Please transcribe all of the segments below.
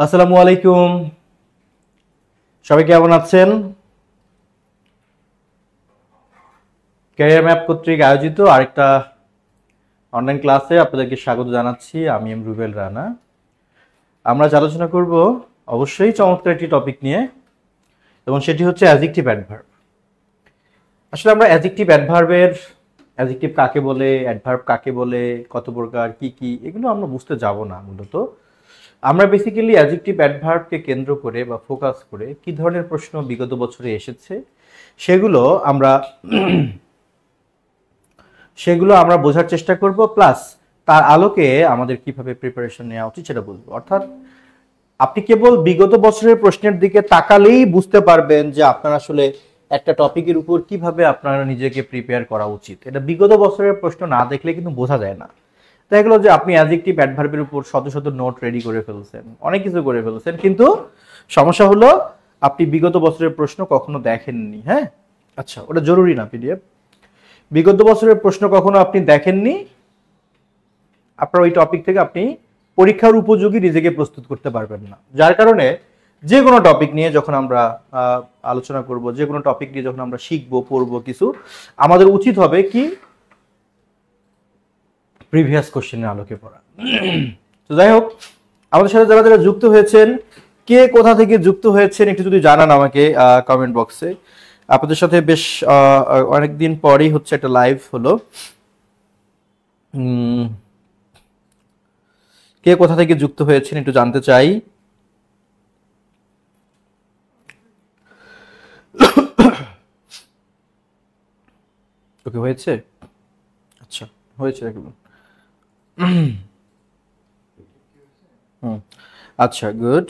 আসসালামু আলাইকুম। সবাই কেমন আছেন? ক্যারিয়ার ম্যাপ কর্তৃক আয়োজিত আরেকটা অনলাইন ক্লাসে আপনাদেরকে স্বাগত জানাচ্ছি। আমি এম রুবেল রানা। আমরা আজ আলোচনা করব অবশ্যই চমৎকার একটি টপিক নিয়ে, এবং সেটি হচ্ছে অ্যাডজেক্টিভ অ্যাডভার্ব। আসলে আমরা অ্যাডজেক্টিভ অ্যাডভার্বের অ্যাডজেক্টিভ কাকে বলে, অ্যাডভার্ব কাকে বলে, কত প্রকার, কি কি, এগুলো আমরা বুঝতে যাব না। মূলত আমরা বেসিক্যালি অ্যাডজেক্টিভ অ্যাডভার্বকে কেন্দ্র করে বা ফোকাস করে কি ধরনের প্রশ্ন বিগত বছরে এসেছে সেগুলো আমরা বোঝার চেষ্টা করব, প্লাস তার আলোকে আমাদের কিভাবে প্রিপারেশন নেওয়া উচিত সেটা বুঝবো। অর্থাৎ আপনি কেবল বিগত বছরের প্রশ্নের দিকে তাকালেই বুঝতে পারবেন যে আপনার আসলে একটা টপিকের উপর কিভাবে আপনার নিজেকে প্রিপেয়ার করা উচিত। এটা বিগত বছরের প্রশ্ন না দেখলে কিন্তু বোঝা যায় না। দেখা গেল যে আপনি অ্যাডজেক্টিভ অ্যাডভার্বের উপর শত শত নোট রেডি করে ফেলছেন, অনেক কিছু করে ফেলছেন, কিন্তু সমস্যা হলো আপনি বিগত বছরের প্রশ্ন কখনো দেখেননি। হ্যাঁ, আচ্ছা, ওটা জরুরি না। পিডিএফ বিগত বছরের প্রশ্ন কখনো আপনি দেখেননি, আপনার ওই টপিক থেকে আপনি পরীক্ষার উপযোগী নিজেকে প্রস্তুত করতে পারবেন না। যার কারণে যে কোনো টপিক নিয়ে যখন আমরা আলোচনা করব, যে কোনো টপিক নিয়ে যখন আমরা শিখবো, পড়বো কিছু, আমাদের উচিত হবে কি প্রিভিয়াস কোশ্চেনের আলোকে পড়া। তো যাই হোক, আমাদের সাথে যারা যারা যুক্ত হয়েছেন, কে কোথা থেকে যুক্ত হয়েছেন একটু যদি জানান আমাকে কমেন্ট বক্সে। আপনাদের সাথে বেশ অনেকদিন পরেই হচ্ছে একটা লাইভ হলো। কে কোথা থেকে যুক্ত হয়েছেন একটু জানতে চাই। ওকে, হয়েছে? আচ্ছা, হয়েছে একদম। আচ্ছা, গুড।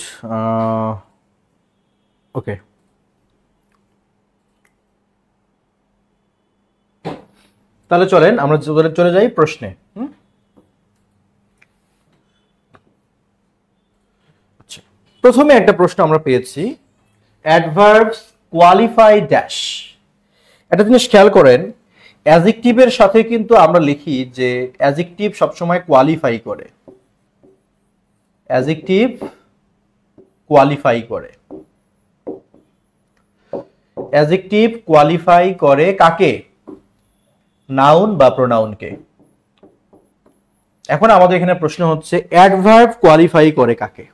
ওকে, তাহলে চলেন আমরা চলে যাই প্রশ্নে। আচ্ছা, প্রথমে একটা প্রশ্ন আমরা পেয়েছি, অ্যাডভার্বস কোয়ালিফাই ড্যাশ। একটা জিনিস খেয়াল করেন, অ্যাডজেক্টিভের সাথে কিন্তু আমরা লিখি যে অ্যাডজেক্টিভ সবসময় কোয়ালিফাই করে। অ্যাডজেক্টিভ কোয়ালিফাই করে। অ্যাডজেক্টিভ কোয়ালিফাই করে কাকে? নাউন বা প্রোনাউনকে। এখন আমাদের এখানে প্রশ্ন হচ্ছে অ্যাডভার্ব কোয়ালিফাই করে কাকে?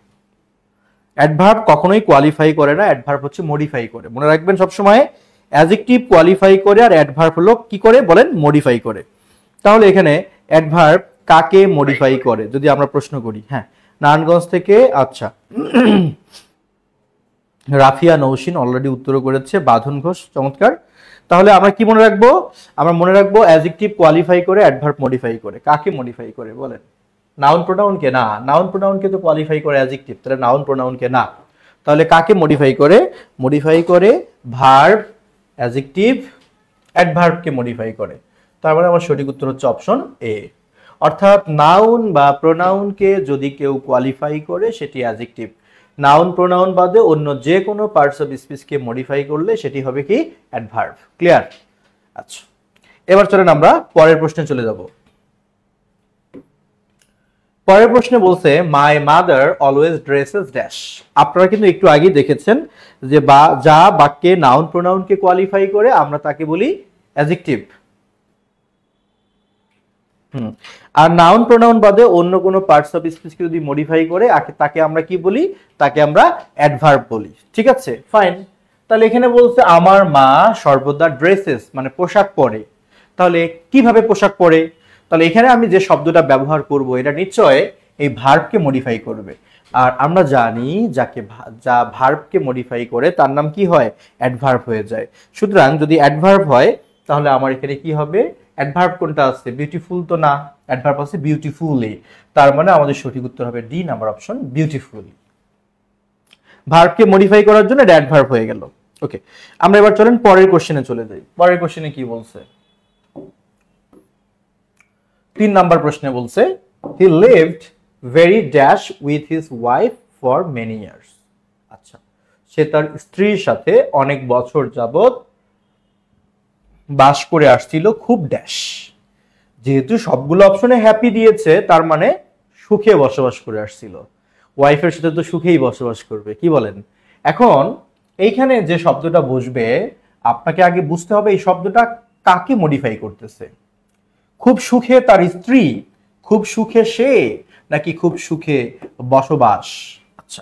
অ্যাডভার্ব কখনোই কোয়ালিফাই করে না, অ্যাডভার্ব হচ্ছে মডিফাই করে। মনে রাখবেন সবসময়, অ্যাডজেক্টিভ কোয়ালিফাই করে আর অ্যাডভার্ব হলো কি করে বলেন? মডিফাই করে। তাহলে এখানে অ্যাডভার্ব কাকে মডিফাই করে যদি আমরা প্রশ্ন করি? হ্যাঁ, নারায়ণগঞ্জ থেকে আচ্ছা রাফিয়া নৌসিন অলরেডি উত্তর করেছে, বাঁধন ঘোষ, চমৎকার। তাহলে আমরা কি মনে রাখবো? আমরা মনে রাখবো অ্যাডজেক্টিভ কোয়ালিফাই করে, অ্যাডভার্ব মডিফাই করে। কাকে মডিফাই করে বলেন? নাউন প্রোনাউনকে না। নাউন প্রোনাউনকে তো কোয়ালিফাই করে অ্যাডজেক্টিভ, তাহলে নাউন প্রোনাউনকে না। তাহলে কাকে মডিফাই করে? মডিফাই করে ভার্ব, অ্যাডজেক্টিভ, অ্যাডভার্বকে মডিফাই করে। তার মানে আমার সঠিক উত্তর হচ্ছে অপশন এ। অর্থাৎ নাউন বা প্রোনাউনকে যদি কেউ কোয়ালিফাই করে সেটি অ্যাডজেক্টিভ। নাউন প্রোনাউন বাদে অন্য যে কোনো পার্টস অফ স্পিচকে মডিফাই করলে সেটি হবে কি? অ্যাডভার্ব। ক্লিয়ার? আচ্ছা, এবার চলেন আমরা পরের প্রশ্নে চলে যাব। পরের প্রশ্নে বলছে my mother always dresses dash. আপনারা কিন্তু একটু আগেই দেখেছেন যে যা বাক্যে নাউন প্রোনাউনকে কোয়ালিফাই করে আমরা তাকে বলি অ্যাডজেক্টিভ। আর নাউন প্রোনাউন বাদে অন্য কোনো পার্টস অফ স্পিচকে যদি মডিফাই করে তাকে আমরা কি বলি? তাকে আমরা অ্যাডভার্ব বলি। ঠিক আছে, ফাইন। তাহলে এখানে বলছে আমার মা সর্বদা ড্রেসেস মানে পোশাক পরে। তাহলে কিভাবে পোশাক পরে? তাহলে এখানে আমি যে শব্দটা ব্যবহার করব এটা নিশ্চয় এই ভার্বকে মডিফাই করবে। আর আমরা জানি যা ভার্বকে মডিফাই করে তার নাম কি হয়? অ্যাডভার্ব হয়ে যায়। সুতরাং যদি অ্যাডভার্ব হয় তাহলে আমার এখানে কি হবে? অ্যাডভার্ব কোনটা আছে? বিউটিফুল তো না, অ্যাডভার্ব আছে বিউটিফুলি। তার মানে আমাদের সঠিক উত্তর হবে ডি নাম্বার অপশন, বিউটিফুলি। ভার্বকে মডিফাই করার জন্য এটা অ্যাডভার্ব হয়ে গেল। ওকে, আমরা এবার চলেন পরের কোশ্চেনে চলে যাই। পরের কোশ্চেনে কি বলছে? 3 নাম্বার প্রশ্নে বলছে he lived very dash with his wife for many years. আচ্ছা, সে তার স্ত্রীর সাথে অনেক বছর যাবত বাস করে আসছিল খুব ড্যাশ। যেহেতু সবগুলো অপশনে হ্যাপি দিয়েছে তার মানে সুখে বসবাস করে আসছিল। ওয়াইফের সাথে তো সুখেই বসবাস করবে, কি বলেন? এখন এইখানে যে শব্দটা বসবে আপনাকে আগে বুঝতে হবে এই শব্দটা কাকে মডিফাই করতেছে। খুব সুখে তার স্ত্রী, খুব সুখে সে, নাকি খুব সুখে বসবাস? আচ্ছা,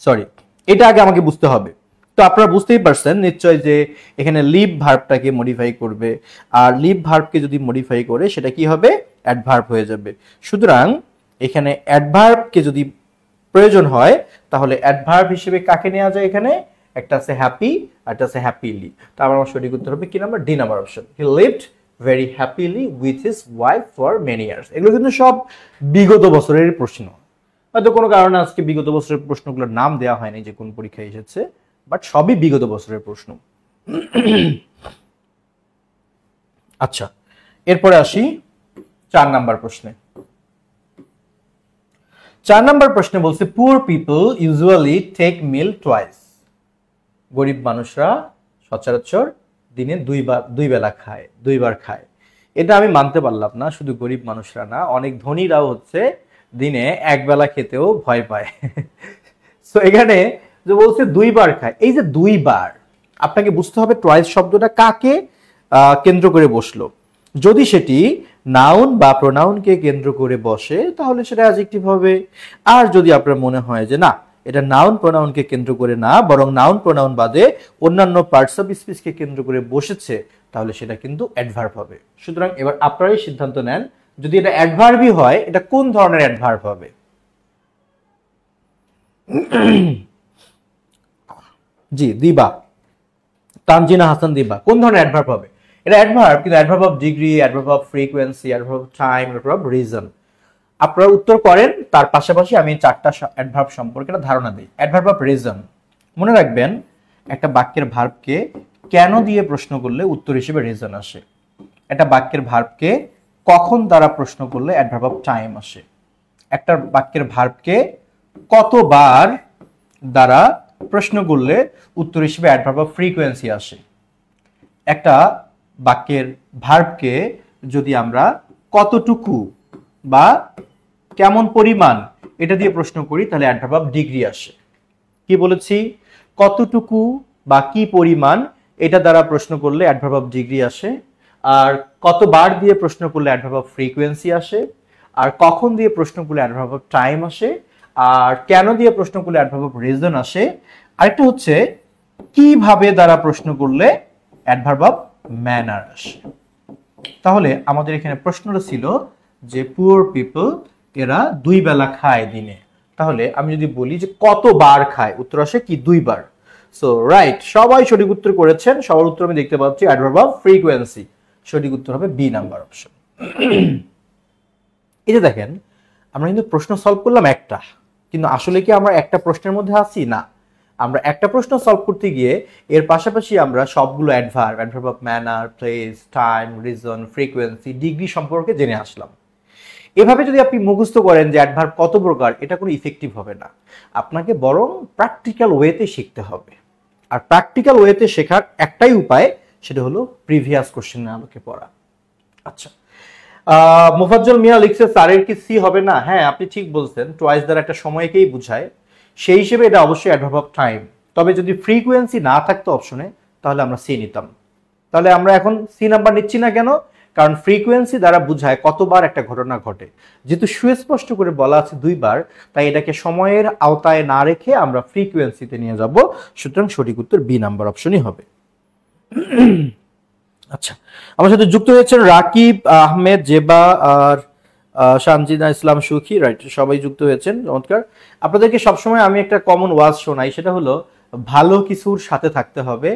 সরি, এটা আগে আমাকে বুঝতে হবে। তো আপনারা বুঝতেই পারছেন নিশ্চয় যে এখানে লিভ ভার্বটাকে মডিফাই করবে, আর লিভ ভার্বকে যদি মডিফাই করে সেটা কি হবে? অ্যাডভার্ব হয়ে যাবে। সুতরাং এখানে অ্যাডভার্বকে যদি প্রয়োজন হয় তাহলে অ্যাডভার্ব হিসেবে কাকে নেওয়া যায়? এখানে একটা আছে হ্যাপি আর একটা আছে হ্যাপিলি। তো আমার সঠিক উত্তর হবে কি number? D number option. He lived very happily with his wife for many years. এগুলো কিন্তু সব বিগত বছরের প্রশ্ন। হয়তো কোনো কারণে আজকে বিগত বছরের প্রশ্নগুলোর নাম দেওয়া হয়নি যে কোন পরীক্ষায় এসেছে, বাট সবই বিগত বছরের প্রশ্ন। আচ্ছা, এরপরে আসি 4 নাম্বার প্রশ্নে। 4 নাম্বার প্রশ্নে বলছে পুয়ার পিপল ইউজুয়ালি টেক মিল টুয়াইস। গরিব মানুষরা সচরাচর দিনে দুই বেলা খায়, দুইবার খায়। এটা আমি মানতে পারলাম না, শুধু গরিব মানুষরা না, অনেক ধনীরাও হচ্ছে দিনে এক বেলা খেতেও ভয় পায়। সো এখানে যে বলছে দুইবার খায়, এই যে দুইবার, আপনাকে বুঝতে হবে টুয়াইস শব্দটা কাকে কেন্দ্র করে বসলো। যদি সেটি নাউন বা প্রোনাউনকে কেন্দ্র করে বসে তাহলে সেটা অ্যাডজেক্টিভ হবে। আর যদি আপনার মনে হয় যে না, এটা নাউন প্রোনাউনকে কেন্দ্র করে না, বরং নাউন প্রোনাউন বাদে অন্যান্য পার্টস অফ স্পিচকে কেন্দ্র করে বসেছে, তাহলে সেটা কিন্তু অ্যাডভার্ব হবে। সুতরাং এবার আপনারাই সিদ্ধান্ত নেন, যদি এটা অ্যাডভার্বই হয় এটা কোন ধরনের অ্যাডভার্ব হবে? জি, দিবা, তানজিনা হাসান দিবা, কোন ধরনের অ্যাডভার্ব হবে? এটা অ্যাডভার্ব, কিন্তু adverb of degree, adverb of frequency, adverb of time, adverb of reason. আপনারা উত্তর করেন, তার পাশাপাশি আমি 4টা অ্যাডভার্ব সম্পর্কে একটা ধারণা দিই। অ্যাডভার্ব অফ রিজন, মনে রাখবেন একটা বাক্যের ভার্বকে কেন দিয়ে প্রশ্ন করলে উত্তর হিসেবে রিজন আসে। একটা বাক্যের ভার্বকে কখন দ্বারা প্রশ্ন করলে অ্যাডভার্ব অফ টাইম আসে। একটা বাক্যের ভার্বকে কতবার দ্বারা প্রশ্ন করলে উত্তর হিসেবে অ্যাডভার্ব অফ ফ্রিকোয়েন্সি আসে। একটা বাক্যের ভার্বকে যদি আমরা কতটুকু বা কেমন পরিমাণ এটা দিয়ে প্রশ্ন করি তাহলে অ্যাডভার্ব অফ ডিগ্রি আসে। কি বলেছি? কতটুকু বা কি পরিমাণ এটা দ্বারা প্রশ্ন করলে অ্যাডভার্ব অফ ডিগ্রি আসে, আর কতবার দিয়ে প্রশ্ন করলে অ্যাডভার্ব অফ ফ্রিকোয়েন্সি আসে, আর কখন দিয়ে প্রশ্ন করলে অ্যাডভার্ব অফ টাইম আসে, আর কেন দিয়ে প্রশ্ন করলে অ্যাডভার্ব অফ রিজন আসে। আরেকটা হচ্ছে কিভাবে দ্বারা প্রশ্ন করলে অ্যাডভার্ব অফ ম্যানার আসে। তাহলে আমাদের এখানে প্রশ্নটা ছিল যে পুয়ার পিপল এরা 2 বেলা খায় দিনে। তাহলে আমি যদি বলি যে কতবার খায়, উত্তর আসে কি? 2 বার। সো রাইট, সবাই সঠিক উত্তর করেছেন। সবার উত্তর আমি দেখতে পাচ্ছি অ্যাডভার্ব অফ ফ্রিকোয়েন্সি। সঠিক উত্তর হবে বি নাম্বার অপশন। এই যে দেখেন, আমরা কিন্তু প্রশ্ন সলভ করলাম একটা, কিন্তু আসলে কি আমরা একটা প্রশ্নের মধ্যে আছি? না, আমরা একটা প্রশ্ন সলভ করতে গিয়ে এর পাশাপাশি আমরা সবগুলো adverb, adverb of manner, place, time, reason, frequency, degree সম্পর্কে জেনে আসলাম। এভাবে যদি আপনি মুখস্থ করেন যে অ্যাডভার্ব কত প্রকার, এটা কোনো ইফেক্টিভ হবে না। আপনাকে বরং প্র্যাকটিক্যাল ওয়েতে শিখতে হবে। আর প্র্যাকটিক্যাল ওয়েতে শেখার একটাই উপায়, সেটা হলো প্রিভিয়াস কোশ্চেনের আলোকে পড়া। আচ্ছা, মুফাজ্জল মিয়া লিখছে স্যারের কি সি হবে না? হ্যাঁ, আপনি ঠিক বলছেন, টুয়াইস দ্বারা একটা সময়কেই বোঝায়, সেই হিসেবে এটা অবশ্যই অ্যাডভার্ব অফ টাইম। তবে যদি ফ্রিকোয়েন্সি না থাকতো অপশনে তাহলে আমরা সি নিতাম। তাহলে আমরা এখন সি নাম্বার নিচ্ছি না কেন? কারণ ফ্রিকোয়েন্সি দ্বারা বোঝায় কতবার একটা ঘটনা ঘটে। যেহেতু সুস্পষ্ট করে বলা আছে 2 বার, তাই এটাকে সময়ের আওতায় না রেখে আমরা ফ্রিকোয়েন্সিতে নিয়ে যাব। সুতরাং সঠিক উত্তর বি নাম্বার অপশনই হবে। আচ্ছা, আমার সাথে যুক্ত হয়েছেন রাকিব আহমেদ, জেবা আর সানজিদা ইসলাম সুখী। রাইট, সবাই যুক্ত হয়েছেন, চমৎকার। আপনাদেরকে সবসময় আমি একটা কমন ওয়াজ শোনাই, সেটা হলো ভালো কিছুর সাথে থাকতে হবে,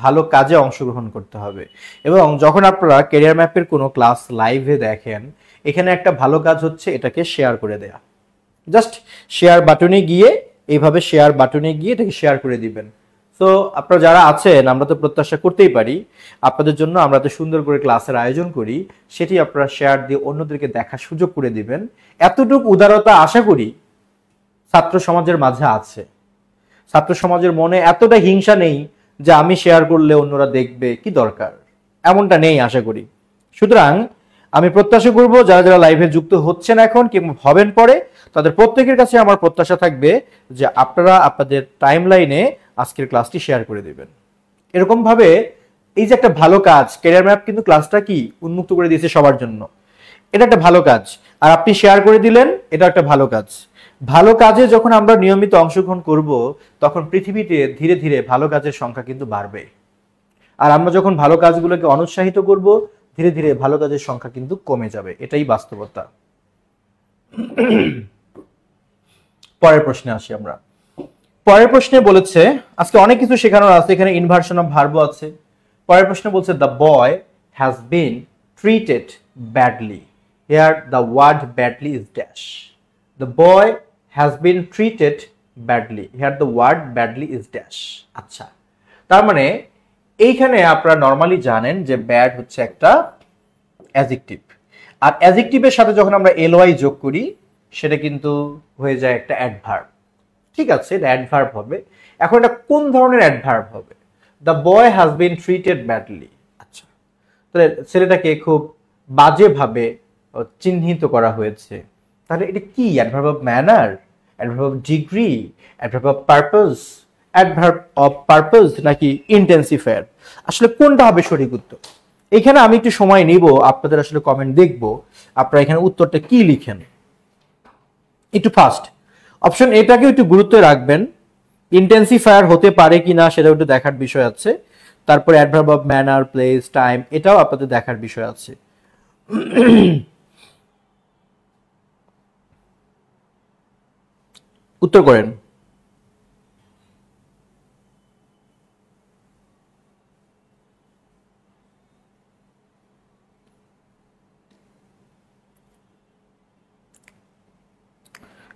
ভালো কাজে অংশগ্রহণ করতে হবে। এবং যখন আপনারা ক্যারিয়ার ম্যাপের কোনো ক্লাস লাইভে দেখেন, এখানে একটা ভালো কাজ হচ্ছে এটাকে শেয়ার করে দেয়া। জাস্ট শেয়ার বাটনে গিয়ে, এইভাবে শেয়ার বাটনে গিয়ে এটাকে শেয়ার করে দিবেন। তো আপনারা যারা আছেন, আমরা তো প্রত্যাশা করতেই পারি আপনাদের জন্য আমরা তো সুন্দর করে ক্লাসের আয়োজন করি, সেটি আপনারা শেয়ার দিয়ে অন্যদেরকে দেখার সুযোগ করে দিবেন। এতটুকু উদারতা আশা করি ছাত্র সমাজের মাঝে আছে। ছাত্র সমাজের মনে এতটা হিংসা নেই যে আমি শেয়ার করলে অন্যরা দেখবে, কি দরকার, এমনটা নেই আশা করি। সুতরাং আমি প্রত্যাশা করব যারা যারা লাইভে যুক্ত হচ্ছেন এখন কিংবা হবেন পরে, তাদের প্রত্যেকের কাছে আমার প্রত্যাশা থাকবে যে আপনারা আপনাদের টাইমলাইনে আজকের ক্লাসটি শেয়ার করে দিবেন। এরকম ভাবে এই যে একটা ভালো কাজ, ক্যারিয়ার ম্যাপ কিন্তু ক্লাসটা কি উন্মুক্ত করে দিয়েছে সবার জন্য, এটা একটা ভালো কাজ। আর আপনি শেয়ার করে দিলেন, এটা একটা ভালো কাজ। ভালো কাজে যখন আমরা নিয়মিত অংশগ্রহণ করব, তখন পৃথিবীতে ধীরে ধীরে ভালো কাজের সংখ্যা কিন্তু বাড়বে। আর আমরা যখন ভালো কাজগুলোকে অনুৎসাহিত করব, ধীরে ধীরে ভালো কাজের সংখ্যা কিন্তু কমে যাবে, এটাই বাস্তবতা। পরের প্রশ্নে আসি আমরা। পরের প্রশ্নে বলেছে, আজকে অনেক কিছু শেখানোর আছে, এখানে ইনভার্সন অফ ভার্বও আছে। পরের প্রশ্নে বলছে the boy has been treated badly. Here the word badly is dash. The boy has been treated badly. Here the word badly is dash. আচ্ছা, তার মানে এইখানে আপনারা নর্মালি জানেন যে ব্যাড হচ্ছে একটা অ্যাডজেক্টিভ, আর অ্যাডজেক্টিভের সাথে যখন আমরা এলওয়াই যোগ করি সেটা কিন্তু হয়ে যায় একটা অ্যাডভার্ব। ঠিক আছে, এটা অ্যাডভার্ব হবে। এখন এটা কোন ধরনের অ্যাডভার্ব হবে? The boy has been treated badly. আচ্ছা, তাহলে ছেলেটাকে খুব বাজেভাবে চিহ্নিত করা হয়েছে, তাহলে এটা কি? Adverb of manner, adverb of degree, adverb of purpose, adverb of purpose নাকি ইন্টেন্সিফায়ার? আসলে কোনটা হবে সঠিক উত্তর? এখানে আমি একটু সময় নিব, আপনাদের আসলে কমেন্ট দেখব, আপনারা এখানে উত্তরটা কি লিখেন একটু ফাস্ট। অপশন এটাকে একটু গুরুত্ব রাখবেন, ইন্টেন্সিফায়ার হতে পারে কিনা সেটা একটু দেখার বিষয় আছে। তারপরে adverb of manner, place, time, এটাও আপনাদের দেখার বিষয় আছে। উত্তর করেন।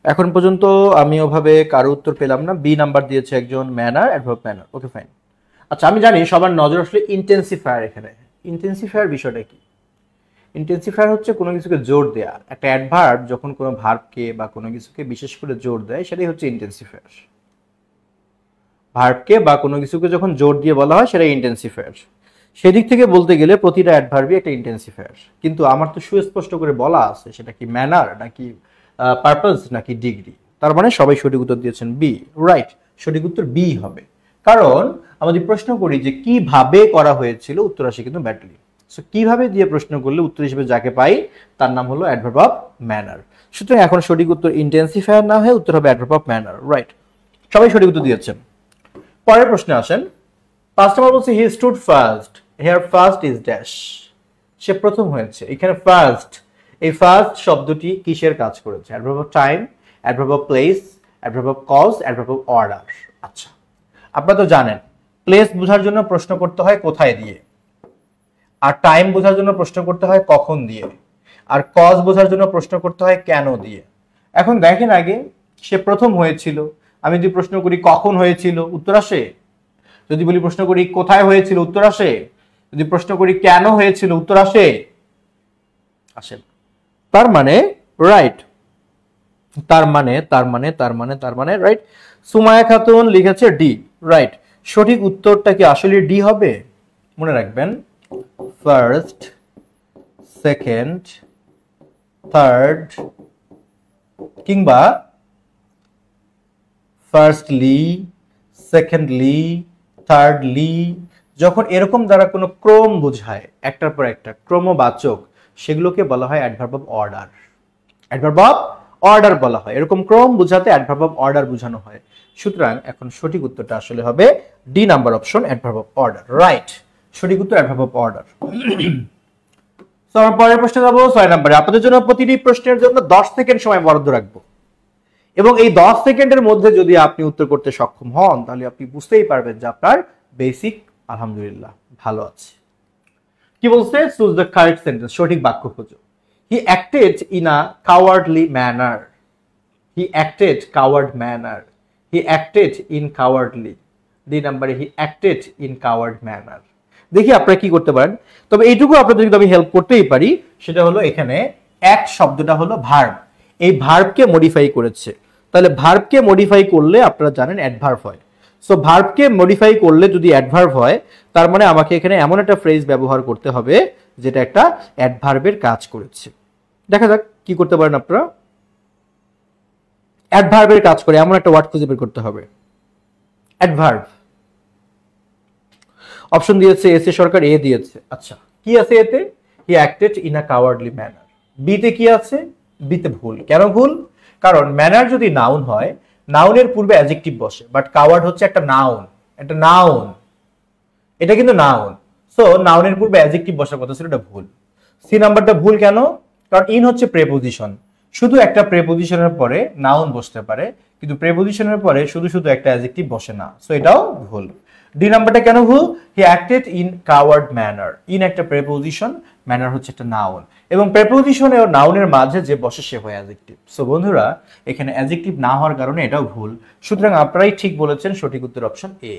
এখন পর্যন্ত আমি ওভাবে কারো উত্তর পেলাম না। বি নাম্বার দিয়েছে একজন, manner, adverb manner. Okay fine. আচ্ছা, আমি জানি সবার নজর আসলে ইন্টেন্সিফায়ার। এখানে ইন্টেন্সিফায়ার বিষয়টা কি? ইন্টেন্সিফায়ার হচ্ছে কোনো কিছুকে জোর দেয়া। একটা অ্যাডভার্ব যখন কোনো ভার্বকে বা কোনো কিছুকে বিশেষ করে জোর দেয়, সেটাই হচ্ছে ইন্টেন্সিফায়ার। ভার্বকে বা কোনো কিছুকে যখন জোর দিয়ে বলা হয় সেটাই ইন্টেন্সিফায়ার। সেদিক থেকে বলতে গেলে প্রতিটা অ্যাডভার্বই একটা ইন্টেন্সিফায়ার, কিন্তু আমার তো সুস্পষ্ট করে বলা আছে সেটা কি ম্যানার নাকি পারপাস নাকি ডিগ্রি। তার মানে সবাই সঠিক উত্তর দিয়েছেন বি। রাইট, সঠিক উত্তর বি হবে। কারণ আমরা যদি প্রশ্ন করি যে কিভাবে করা হয়েছিল, উত্তর আসে কিন্তু ব্যাডলি। সো কিভাবে দিয়ে প্রশ্ন করলে উত্তর হিসেবে যাকে পাই তার নাম হলো অ্যাডভার্ব অফ ম্যানার। সুতরাং এখন সঠিক উত্তর ইন্টেন্সিফায়ার না হয়ে উত্তর হবে অ্যাডভার্ব অফ ম্যানার। রাইট, সবাই সঠিক উত্তর দিয়েছেন। পরের প্রশ্নে আসেন। 5 নম্বর বলছে he stood first. Here first is dash. সে প্রথম হয়েছে। এখানে ফার্স্ট, এই ফার্স্ট শব্দটি কিসের কাজ করেছে? Adverb of time, adverb of place, adverb of cause, adverb of order. আচ্ছা, আপনারা তো জানেন প্লেস বোঝার জন্য প্রশ্ন করতে হয় কোথায় দিয়ে, আর টাইম বোঝার জন্য প্রশ্ন করতে হয় কখন দিয়ে, আর কজ বোঝার জন্য প্রশ্ন করতে হয় কেন দিয়ে। এখন দেখেন আগে সে প্রথম হয়েছিল, আমি যদি প্রশ্ন করি কখন হয়েছিল, উত্তর আসে। যদি বলি প্রশ্ন করি কোথায় হয়েছিল, উত্তর আসে। যদি প্রশ্ন করি কেন হয়েছিল, উত্তর আসে? আসে। তার মানে রাইট, তার মানে রাইট। সুমায়া খাতুন লিখেছে ডি। রাইট, সঠিক উত্তরটা কি আসলে ডি হবে? মনে রাখবেন, ফার্স্ট, সেকেন্ড, থার্ড কিংবা ফার্স্টলি, সেকেন্ডলি, থার্ডলি, যখন এরকম দ্বারা কোনো ক্রম বোঝায় একটার পর একটা ক্রমবাচক, সেগুলোকে বলা হয় adverb of order. Adverb of order বলা হয়, এরকম ক্রম বোঝাতে অ্যাডভার্ব অফ অর্ডার বোঝানো হয়। সুতরাং এখন সঠিক উত্তরটা আসলে হবে D number option, adverb of order. Right, সঠিক উত্তর অ্যাডভার্ব অফ অর্ডার। তো আমরা পরের প্রশ্নে যাবো 6 নম্বরে। আপনাদের জন্য প্রতিটি প্রশ্নের জন্য 10 সেকেন্ড সময় বরাদ্দ রাখবো, এবং এই 10 সেকেন্ডের মধ্যে যদি আপনি উত্তর করতে সক্ষম হন, তাহলে আপনি বুঝতেই পারবেন যে আপনার বেসিক আলহামদুলিল্লাহ ভালো আছে। কি বলছে? চুজ দ্য কারেক্ট সেন্টেন্স, সঠিক বাক্য খোঁজো। He acted in a cowardly manner. He acted coward manner. He acted in cowardly. D নাম্বারে he acted in coward manner. দেখি আপনারা কি করতে পারেন। তবে এইটুকু আপনাদের যদি আমি হেল্প করতেই পারি, সেটা হলো এখানে অ্যাক্ট শব্দটা হলো ভার্ব, এই ভার্বকে মডিফাই করেছে। তাহলে ভার্বকে মডিফাই করলে আপনারা জানেন অ্যাডভার্ব হয়। সো ভার্বকে মডিফাই করলে যদি অ্যাডভার্ব হয়, তার মানে আমাকে এখানে এমন একটা ফ্রেজ ব্যবহার করতে হবে যেটা একটা অ্যাডভার্বের কাজ করেছে। দেখা যাক কি করতে পারেন আপনারা। অ্যাডভার্বের কাজ করে এমন একটা ওয়ার্ড খুঁজে বের করতে হবে। অ্যাডভার্ব অপশন দিয়েছে এস এ সরকার, এ দিয়েছে। আচ্ছা, কি আছে এতে? হি acted in a cowardly manner. বিতে কি আছে? বিতে ভুল। কেন ভুল? কারণ ম্যানার যদি নাউন হয়, নাউনের পূর্বে অ্যাডজেক্টিভ বসে, বাট কাওয়ার্ড হচ্ছে একটা নাউন, একটা নাউন, এটা কিন্তু নাউন। সো নাউনের পূর্বে অ্যাডজেক্টিভ বসার কথা ছিল, এটা ভুল। সি নাম্বারটা ভুল কেন? কারণ ইন হচ্ছে প্রেপোজিশন, শুধু একটা প্রেপোজিশনের পরে নাউন বসতে পারে, কিন্তু প্রেপোজিশনের পরে শুধু শুধু একটা অ্যাডজেক্টিভ বসে না, সো এটাও ভুল। ডি নাম্বারটা কেন ভুল? হি acted in coward manner. In একটা প্রেপোজিশন, ম্যানার হচ্ছে একটা নাউন, এবং প্রেপোজিশন ও নাউনের মাঝে যে বসে সে হয় অ্যাডজেক্টিভ। সো বন্ধুরা, এখানে অ্যাডজেক্টিভ না হওয়ার কারণে এটাও ভুল। সুতরাং আপনারাই ঠিক বলেছেন, সঠিক উত্তর অপশন এ।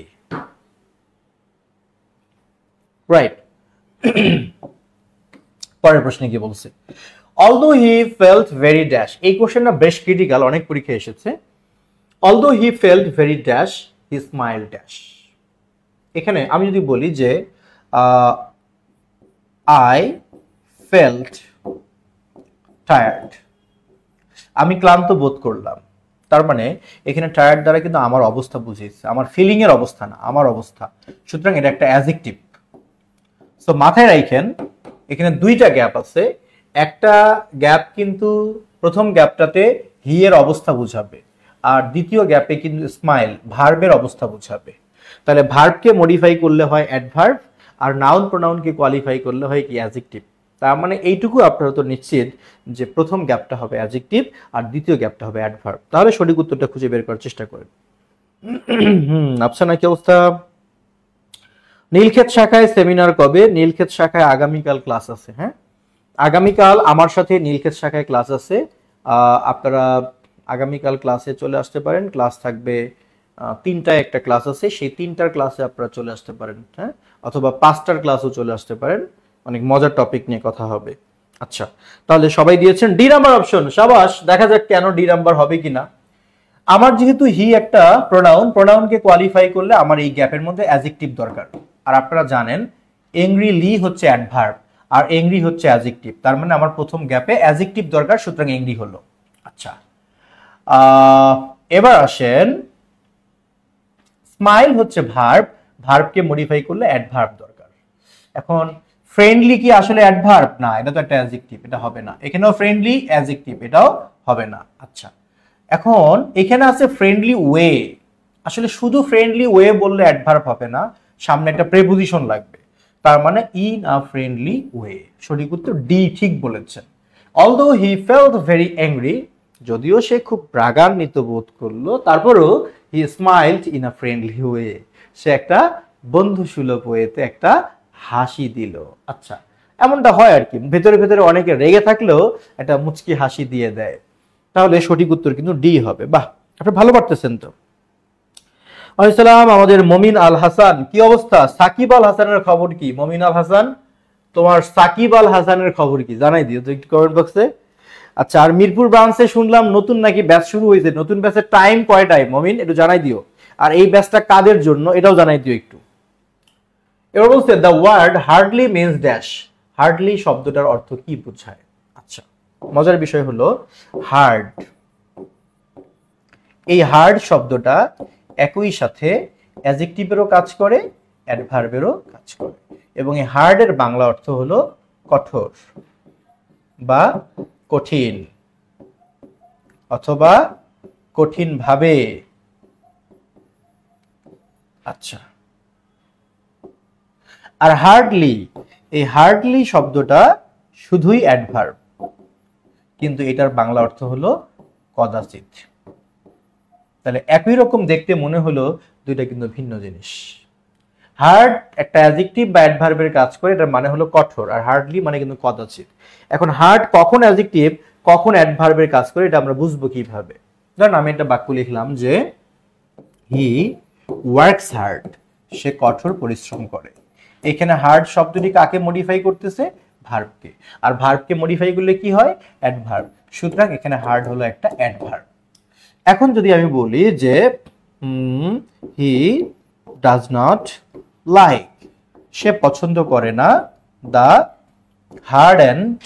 রাইট। পরের প্রশ্নে কি বলছে? although he felt very dash, এই কোশ্চেনটা বেশ ক্রিটিক্যাল, অনেক পরীক্ষায় এসেছে। although he felt very dash, he smiled dash। এখানে আমি যদি বলি যে I felt tired, আমি ক্লান্ত বোধ করলাম, তার মানে এখানে টায়ার্ড দ্বারা কিন্তু আমার অবস্থা বুঝিয়েছে, আমার ফিলিং এর অবস্থা না, আমার অবস্থা। সুতরাং এটা একটা অ্যাডজেক্টিভ। সো মাথায় রাখেন, এখানে দুইটা গ্যাপ আছে। একটা গ্যাপ কিন্তু প্রথম গ্যাপটাতে হি এর অবস্থা বুঝাবে, আর দ্বিতীয় গ্যাপে কিন্তু স্মাইল ভার্বের অবস্থা বুঝাবে। তাহলে ভার্বকে মডিফাই করলে হয় অ্যাডভার্ব, আর নাউন প্রোনাউনকে কোয়ালিফাই করলে হয় কি অ্যাডজেক্টিভ। তার মানে এইটুকু আপনারা তো নিশ্চিত যে প্রথম গ্যাপটা হবে অ্যাডজেক্টিভ আর দ্বিতীয় গ্যাপটা হবে অ্যাডভার্ব। তাহলে সঠিক উত্তরটা খুঁজে বের করার চেষ্টা করেন। আচ্ছা, না কি অবস্থা? নীলক্ষেত শাখায় সেমিনার কবে? নীলক্ষেত শাখায় আগামীকাল ক্লাস আছে। হ্যাঁ, আগামীকাল আমার সাথে নীলক্ষেত শাখায় ক্লাস আছে। আপনারা আগামীকাল ক্লাসে চলে আসতে পারেন। ক্লাস থাকবে 3টায় একটা ক্লাস আছে, সেই 3টার ক্লাসে আপনারা চলে আসতে পারেন। হ্যাঁ, অথবা 5টার ক্লাসও চলে আসতে পারেন, অনেক মজার টপিক নিয়ে কথা হবে। আচ্ছা, তাহলে সবাই দিয়েছেন ডি নাম্বার অপশন। সাবাস, দেখা যাক কেন ডি নাম্বার হবে কিনা। আমার যেহেতু হি একটা প্রোনাউন, প্রোনাউনকে কোয়ালিফাই করলে আমার এই গ্যাপের মধ্যে অ্যাডজেক্টিভ দরকার। আর আপনারা জানেন এংরিলি হচ্ছে অ্যাডভার্ব আর এংরি হচ্ছে অ্যাডজেক্টিভ, তার মানে আমার প্রথম গ্যাপে অ্যাডজেক্টিভ দরকার, সুতরাং এংরি হলো। আচ্ছা, এবার আসেন, স্মাইল হচ্ছে ভার্ব, ভার্বকে মডিফাই করলে অ্যাডভার্ব দরকার। এখন ফ্রেন্ডলি কি আসলে অ্যাডভার্ব? না, এটা তো একটা অ্যাডজেক্টিভ, এটা হবে না। এখানেও ফ্রেন্ডলি অ্যাডজেক্টিভ, এটাও হবে না। আচ্ছা, এখন এখানে আছে ফ্রেন্ডলি ওয়ে। আসলে শুধু ফ্রেন্ডলি ওয়ে বললে অ্যাডভার্ব হবে না, সামনে একটা প্রেপোজিশন লাগবে, তার মানে ইন আ ফ্রেন্ডলি ওয়ে। সঠিক উত্তর ডি, ঠিক বলেছেন। Although he felt very angry, যদিও সে খুব রাগান্বিত বোধ করলো, তারপরও he smiled in a friendly way, সে একটা বন্ধুসুলভ ওয়েতে একটা হাসি দিল। আচ্ছা, এমনটা হয় আর কি, ভেতরে ভেতরে অনেকে রেগে থাকলেও একটা মুচকি হাসি দিয়ে দেয়। তাহলে সঠিক উত্তর কিন্তু ডি হবে। বাহ, আপনি ভালো পারতেছেন তো। আসসালাম, আমাদের মমিন আল হাসান, কি অবস্থা? সাকিব আল হাসানের খবর কি? মমিন আল হাসান, তোমার সাকিব আল হাসানের খবর কি জানাই দিও তো একটু কমেন্ট বক্সে। আচ্ছা, আর মিরপুর ব্রাঞ্চে শুনলাম নতুন নাকি ব্যাচ শুরু হয়েছে, নতুন ব্যাচের টাইম কয়টায় মমিন একটু জানাই দিও, আর এই ব্যাচটা কাদের জন্য এটাও জানাই দিও একটু। এবার বলছে the word hardly means dash, hardly শব্দটার অর্থ কি বোঝায়? আচ্ছা, মজার বিষয় হলো হার্ড, এই হার্ড শব্দটা একই সাথে অ্যাডজেক্টিভেরও কাজ করে, অ্যাডভার্বেরও কাজ করে, এবং এই হার্ডের বাংলা অর্থ হলো কঠোর বা কঠিন অথবা কঠিন ভাবে। আচ্ছা, আর হার্ডলি, এই হার্ডলি শব্দটা শুধুই অ্যাডভার্ব, কিন্তু এটার বাংলা অর্থ হলো কদাচিৎ। তাহলে একই রকম দেখতে মনে হলো, দুইটা কিন্তু ভিন্ন জিনিস। হার্ড একটা অ্যাডজেক্টিভ বা অ্যাডভার্বের কাজ করে, এটার মানে হলো কঠোর, আর হার্ডলি মানে কিন্তু কদাচিৎ। এখন হার্ড কখন অ্যাডজেক্টিভ কখন অ্যাডভার্বের কাজ করে এটা আমরা বুঝবো কিভাবে? ধরুন আমি একটা বাক্য লিখলাম যে হি ওয়ার্কস হার্ড, সে কঠোর পরিশ্রম করে। এখানে হার্ড শব্দটি কাকে মডিফাই করতেছে? ভার্বকে, আর ভার্বকে মডিফাই করলে কি হয়? অ্যাডভার্ব। সুতরাং এখানে হার্ড হলো একটা অ্যাডভার্ব। এখন যদি আমি বলি যে হি ডাজ নট লাইক, সে পছন্দ করে না, দা হার্ড অ্যান্ড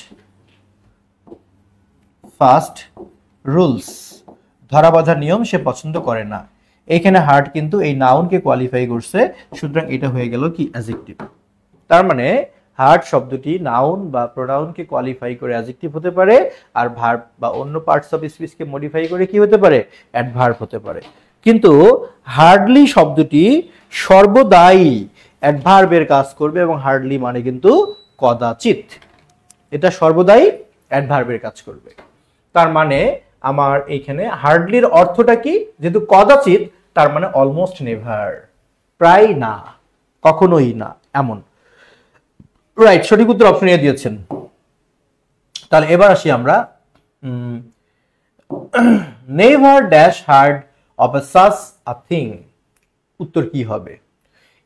ফাস্ট রুলস, ধরা বাঁধা নিয়ম সে পছন্দ করে না। এখানে হার্ড কিন্তু এই নাউনকে কোয়ালিফাই করছে, সুতরাং এটা হয়ে গেল কি অ্যাডজেক্টিভ। তার মানে হার্ড শব্দটি নাউন বা প্রোনাউনকে কোয়ালিফাই করে অ্যাডজেক্টিভ হতে পারে, আর ভার্ব বা অন্য পার্টস অফ স্পিচকে মডিফাই করে কি হতে পারে, অ্যাডভার্ব হতে পারে। কিন্তু হার্ডলি শব্দটি সর্বদাই অ্যাডভার্বের কাজ করবে, এবং হার্ডলি মানে কিন্তু কদাচিৎ, এটা সর্বদাই অ্যাডভার্বের কাজ করবে। তার মানে আমার এইখানে হার্ডলির অর্থটা কি, যেহেতু কদাচিৎ তার মানে অলমোস্ট নেভার, প্রায় না, কখনোই না, এমন। রাইট, সঠিক উত্তর অপশন এ দিয়েছেন। তাহলে এবার আসি আমরা, never dash hard of A such a thing, উত্তর কি হবে?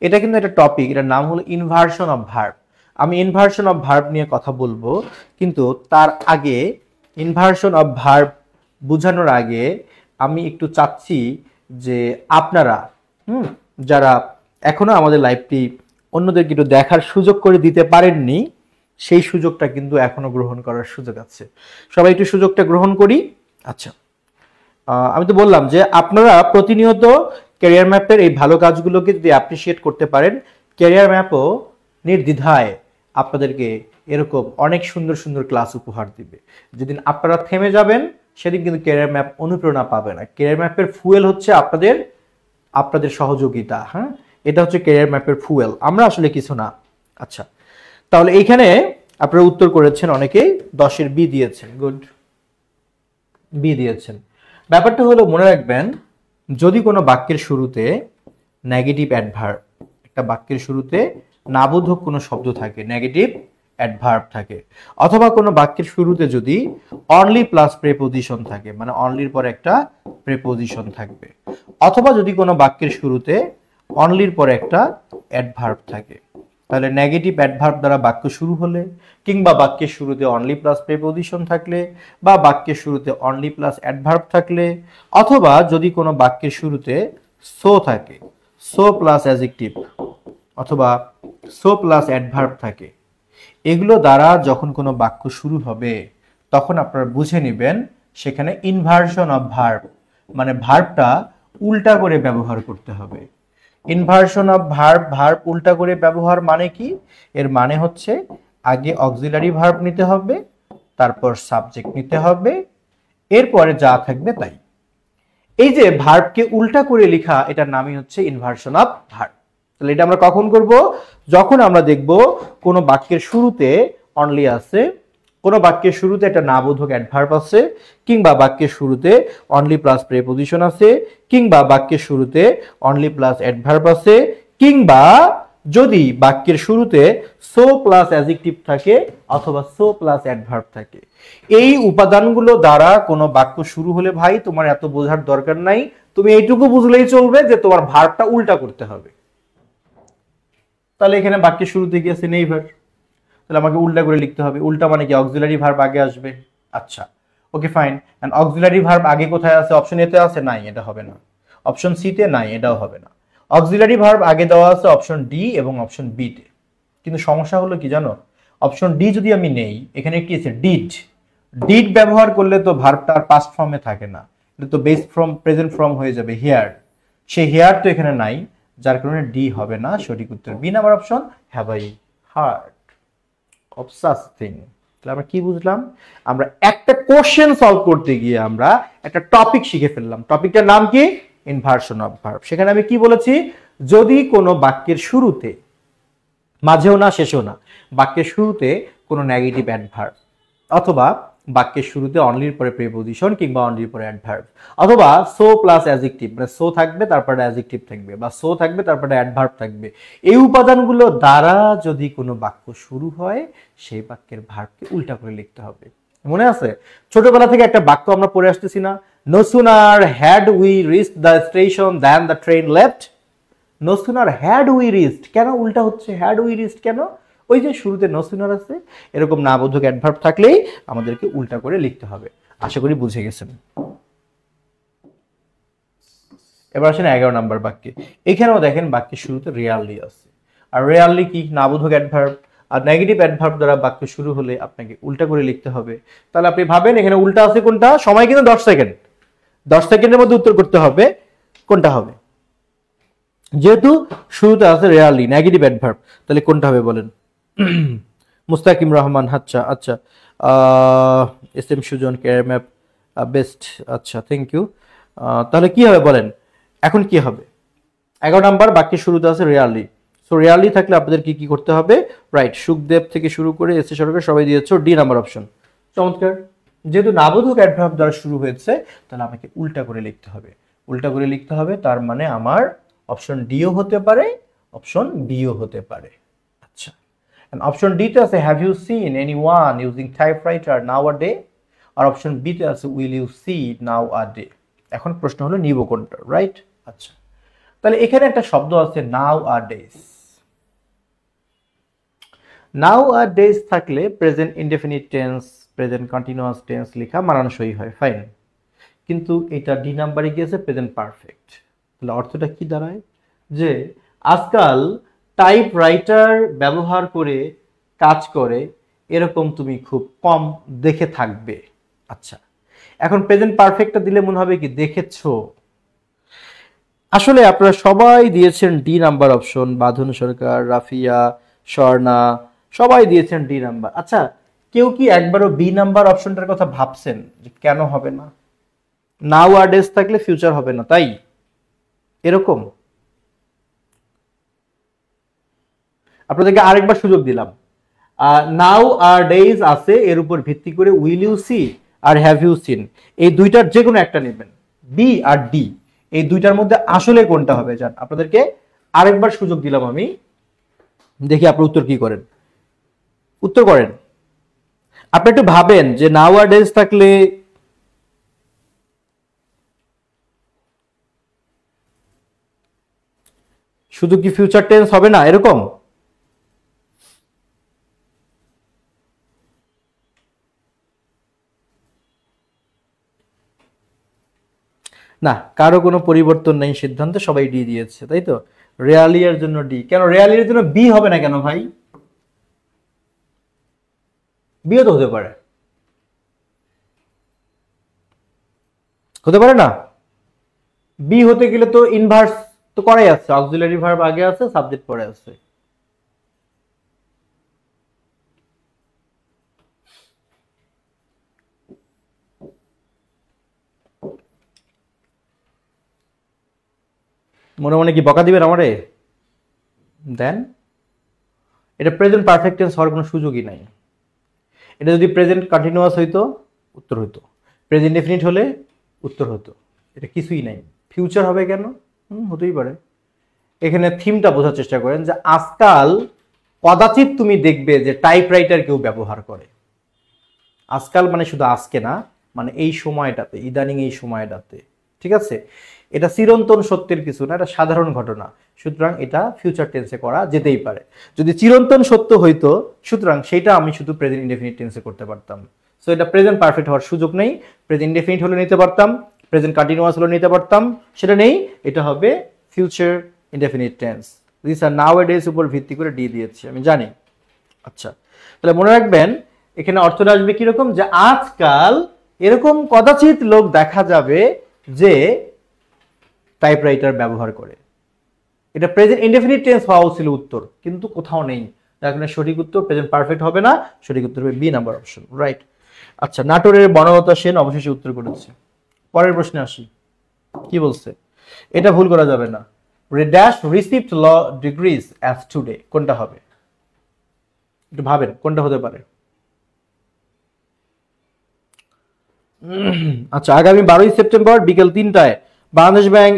এটা কিন্তু একটা টপিক, এটার নাম হলো ইনভার্সন অফ ভার্ব। আমি ইনভার্সন অফ ভার্ব নিয়ে কথা বলবো, কিন্তু তার আগে ইনভার্সন অফ ভার্ব বোঝানোর আগে আমি একটু চাচ্ছি যে আপনারা যারা এখনো আমাদের লাইভটি অন্যদেরকে একটু দেখার সুযোগ করে দিতে পারেননি, সেই সুযোগটা কিন্তু এখনো গ্রহণ করার সুযোগ আছে। সবাই একটু সুযোগটা গ্রহণ করি। আচ্ছা, আমি তো বললাম যে আপনারা প্রতিনিয়ত ক্যারিয়ার ম্যাপের এই ভালো কাজগুলোকে যদি অ্যাপ্রিসিয়েট করতে পারেন, ক্যারিয়ার ম্যাপও নির্দ্বিধায় আপনাদেরকে এরকম অনেক সুন্দর সুন্দর ক্লাস উপহার দিবে। যেদিন আপনারা থেমে যাবেন সেদিন কিন্তু ক্যারিয়ার ম্যাপ অনুপ্রেরণা পাবে না। ক্যারিয়ার ম্যাপের ফুয়েল হচ্ছে আপনাদের সহযোগিতা। হ্যাঁ, এটা হচ্ছে ক্যারিয়ার ম্যাপের ফুয়েল, আমরা আসলে কিছু না। আচ্ছা, তাহলে এইখানে আপনারা উত্তর করেছেন অনেকেই 10-এর বি দিয়েছেন, গুড, বি দিয়েছেন। ব্যাপারটা হলো, মনে রাখবেন, যদি কোনো বাক্যের শুরুতে নেগেটিভ অ্যাডভার্ব, একটা বাক্যের শুরুতে নাবোধক কোনো শব্দ থাকে, নেগেটিভ অ্যাডভার্ব থাকে, অথবা কোনো বাক্যের শুরুতে যদি অনলি প্লাস প্রেপোজিশন থাকে, মানে অনলির পর একটা প্রেপোজিশন থাকবে, অথবা যদি কোনো বাক্যের শুরুতে অনলির পর একটা অ্যাডভার্ব থাকে, তাহলে নেগেটিভ অ্যাডভার্ব দ্বারা বাক্য শুরু হলে, কিংবা বাক্যের শুরুতে অনলি প্লাস প্রেপোজিশন থাকলে, বা বাক্যের শুরুতে অনলি প্লাস অ্যাডভার্ব থাকলে, অথবা যদি কোনো বাক্যের শুরুতে সো থাকে, সো প্লাস অ্যাডজেক্টিভ, অথবা সো প্লাস অ্যাডভার্ব থাকে, এগুলো দ্বারা যখন কোনো বাক্য শুরু হবে তখন আপনারা বুঝে নেবেন সেখানে ইনভার্সন অফ ভার্ব, মানে ভার্বটা উল্টা করে ব্যবহার করতে হবে। ইনভার্সন অফ ভার্ব, ভার্ব উল্টা করে ব্যবহার মানে কি? এর মানে হচ্ছে আগে অক্সিলারি ভার্ব নিতে হবে, তারপর সাবজেক্ট নিতে হবে, এরপরে যা থাকবে তাই। এই যে ভার্বকে উল্টা করে লেখা, এটার নামই হচ্ছে ইনভার্সন অফ ভার্ব। তাহলে এটা আমরা কখন করব? যখন আমরা দেখব কোনো বাক্যের শুরুতে অনলি আছে, কোনো বাক্যের শুরুতে একটা নাবোধক অ্যাডভার্ব আছে, কিংবা বাক্যের শুরুতে অনলি প্লাস প্রেপোজিশন আছে, কিংবা বাক্যের শুরুতে অনলি প্লাস অ্যাডভার্ব আছে, কিংবা যদি বাক্যের শুরুতে সো প্লাস অ্যাডজেক্টিভ থাকে অথবা সো প্লাস অ্যাডভার্ব থাকে। এই উপাদানগুলো দ্বারা কোনো বাক্য শুরু হলে ভাই তোমার এত বোঝার দরকার নাই, তুমি এইটুকু বুঝলেই চলবে যে তোমার ভার্বটা উল্টা করতে হবে। তাহলে এখানে বাক্যের শুরুতে কি আছে? নেইভার, তাহলে আমাকে উল্টা করে লিখতে হবে। উল্টা মানে কি? অক্সিলারি ভার্ব আগে আসবে। আচ্ছা, okay fine. And auxiliary verb আগে কোথায় আছে? অপশন এ তে আছে? নাই, এটা হবে না। অপশন সি তে? নাই, এটাও হবে না। অক্সিলারি ভার্ব আগে দেওয়া আছে অপশন ডি এবং অপশন বি তে। কিন্তু সমস্যা হলো কি জানো? অপশন ডি যদি আমি নেই, এখানে কি আছে? ডিড। ডিড ব্যবহার করলে তো ভার্বটা আর পাস্ট ফর্মে থাকে না, এটা তো বেস ফর্ম, প্রেজেন্ট ফর্ম হয়ে যাবে, হেয়ার। সেই হেয়ার তো এখানে নাই, যার কারণে ডি হবে না। সঠিক উত্তর B number option, have I heard of such thing. তাহলে আমরা কি বুঝলাম? আমরা একটা কোশ্চেন সলভ করতে গিয়ে আমরা একটা টপিক শিখে ফেললাম। টপিকটার নাম কি? Inversion of verb. সেখানে আমি কি বলেছি? যদি কোনো বাক্যের শুরুতে, মাঝেও না শেষেও না, বাক্যের শুরুতে কোনো নেগেটিভ অ্যাডভার্ব, অথবা বাক্যের শুরুতে অনলির পরে প্রিপোজিশন কিংবা অনলির পরে অ্যাডভার্ব, অথবা সো প্লাস অ্যাডজেক্টিভ, মানে সো থাকবে তারপরে অ্যাডজেক্টিভ থাকবে, বা সো থাকবে তারপরে অ্যাডভার্ব থাকবে, এই উপাদানগুলো দ্বারা যদি কোনো বাক্য শুরু হয়, সেই বাক্যের ভার্বকে উল্টা করে লিখতে হবে। মনে আছে ছোটবেলা থেকে একটা বাক্য আমরা পড়ে আসতেছি না? No sooner had we reached the station than the train left. No sooner had we reached, কেন উল্টা হচ্ছে? হ্যাড উই রিচড কেন? ওই যে শুরুতে নো সুনার আছে, এরকম নাবোধক অ্যাডভার্ব থাকলেই আমাদেরকে উল্টা করে লিখতে হবে। আশা করি বুঝে গেছেন। এবার আসেন 11 নম্বর বাক্যে। এখানেও দেখেন বাক্যের শুরুতে রেয়ারলি আছে, আর রেয়ারলি কি? নাবোধক অ্যাডভার্ব। আর নেগেটিভ অ্যাডভার্ব দ্বারা বাক্য শুরু হলে আপনাকে উল্টা করে লিখতে হবে। তাহলে আপনি ভাবেন এখানে উল্টা আছে কোনটা, সময় কিন্তু 10 সেকেন্ড, 10 সেকেন্ডের মধ্যে উত্তর করতে হবে কোনটা হবে। যেহেতু শুরুতে আছে রেয়ারলি নেগেটিভ অ্যাডভার্ব, তাহলে কোনটা হবে বলেন? মুস্তাকিম রহমান, আচ্ছা আচ্ছা, S M Sujan, career map best, আচ্ছা থ্যাংক ইউ। তাহলে কি হবে বলেন, এখন কি হবে? 11 নাম্বার বাক্যের শুরুতে আছে রেয়ারলি। সো রেয়ারলি থাকলে আপনাদের কি কি করতে হবে? রাইট, সুখদেব থেকে শুরু করে এস এ সরকার সবাই দিয়েছো ডি নাম্বার অপশন। চমৎকার। যেহেতু নাবোধক অ্যাডভার্ব দ্বারা শুরু হয়েছে, তাহলে আমাকে উল্টা করে লিখতে হবে। উল্টা করে লিখতে হবে, তার মানে আমার অপশন ডিও হতে পারে, অপশন বিও হতে পারে। আচ্ছা, অপশন ডি তে আছে have you seen anyone using typewriter now a day, আর অপশন বি তে আছে will you see now a day. এখন প্রশ্ন হলো নিব কোনটা, রাইট? আচ্ছা, তাহলে এখানে একটা শব্দ আছে নাও আ ডেজ। নাও আর ডেজ থাকলে present indefinite tense, present continuous tense লেখা মানানসই হয়, ফাইন। কিন্তু এটা ডি নাম্বারে গিয়েছে প্রেজেন্ট পারফেক্ট। তাহলে অর্থটা কি দাঁড়ায়? যে আজকাল টাইপরাইটার ব্যবহার করে কাজ করে এরকম তুমি খুব কম দেখে থাকবে। আচ্ছা, এখন প্রেজেন্ট পারফেক্টটা দিলে মনে হবে কি দেখেছো। আসলে আপনারা সবাই দিয়েছেন ডি নাম্বার অপশন, বাঁধন সরকার, রাফিয়া, স্বর্ণা, সবাই দিয়েছেন ডি নাম্বার। আচ্ছা, কেউ কি একবারও বি নাম্বার অপশনটার কথা ভাবছেন যে কেন হবে না? নাও আর ডেজ থাকলে ফিউচার হবে না, তাই এরকম। আপনাদেরকে আরেকবার সুযোগ দিলাম। নাও আর ডেজ আছে, এর উপর ভিত্তি করে উইল ইউ সি আর হ্যাভ ইউ সিন, এই দুইটার যে কোনো একটা নেবেন, বি আর ডি, এই দুইটার মধ্যে আসলে কোনটা হবে জান? আপনাদেরকে আরেকবার সুযোগ দিলাম আমি, দেখি আপনার উত্তর কি করেন। উত্তর করেন। আপনি একটু ভাবেন যে নাও আর ডেজ থাকলে শুধু কি ফিউচার টেন্স হবে না এরকম? না, কারো কোনো পরিবর্তন নেই সিদ্ধান্তে, সবাই ডি দিয়েছে, তাই তো? রেয়ালি এর জন্য ডি, কেন রেয়ালি এর জন্য বি হবে না কেন ভাই? বিও তো হতে পারে, হতে পারে না? বি হতে গেলে তো ইনভার্স তো করাই আছে, অক্সিলারি ভার্ব আগে আছে, সাবজেক্ট পরে আছে। মনে মনে কি বকা দিবেন আমারে? দেন, এটা প্রেজেন্ট পারফেক্ট টেন্স হওয়ার কোনো সুযোগই নাই। এটা যদি প্রেজেন্ট কন্টিনিউয়াস হইতো উত্তর হইতো, প্রেজেন্ট ডেফিনিট হলে উত্তর হতো। এটা কিছুই নাই, ফিউচার হবে কেন? হতেই পারে। এখানে থিমটা বোঝার চেষ্টা করেন যে আজকাল কদাচিৎ তুমি দেখবে যে টাইপরাইটার কেউ ব্যবহার করে। আজকাল মানে শুধু আজকে না, মানে এই সময়টাতে, ইদানিং এই সময়টাতে, ঠিক আছে? এটা চিরন্তন সত্যের কিছু না, এটা সাধারণ ঘটনা, সুতরাং এটা ফিউচার টেন্সে করা যেতেই পারে। যদি চিরন্তন সত্য হইতো, সুতরাং সেটা আমি শুধু প্রেজেন্ট ইনডেফিনিট টেন্সে করতে পারতাম। সো এটা প্রেজেন্ট পারফেক্ট হওয়ার সুযোগ নেই। প্রেজেন্ট ইনডেফিনিট হলে নিতে পারতাম, প্রেজেন্ট কন্টিনিউয়াস হলে নিতে পারতাম, সেটা নেই। এটা হবে ফিউচার ইনডেফিনিট টেন্স। দিস আর নাও এ ডেজ উপর ভিত্তি করে ডি দিয়েছি, আমি জানি। আচ্ছা, তাহলে মনে রাখবেন এখানে অর্থটা আসবে কিরকম, যে আজকাল এরকম কদাচিৎ লোক দেখা যাবে যে টাইপরাইটার ব্যবহার করে। এটা প্রেজেন্ট ইনডেফিনিট টেন্স হওয়া ছিল উত্তর, কিন্তু কোথাও নেই। তার কারণে সঠিক উত্তর প্রেজেন্ট পারফেক্ট হবে না, সঠিক উত্তর হবে বি নাম্বার অপশন, রাইট। আচ্ছা, নাটোরের বনলতা সেন অবশেষে উত্তর করেছে। পরের প্রশ্নে আসি, কি বলছে? এটা ভুল করা যাবে না। ড্যাশ রিসিভড ল ডিগ্রিজ অ্যাজ টুডে, কোনটা হবে? একটু ভাবেন কোনটা হতে পারে। আচ্ছা, আগামী 12ই সেপ্টেম্বর বিকেল 3টায় বাংলাদেশ ব্যাংক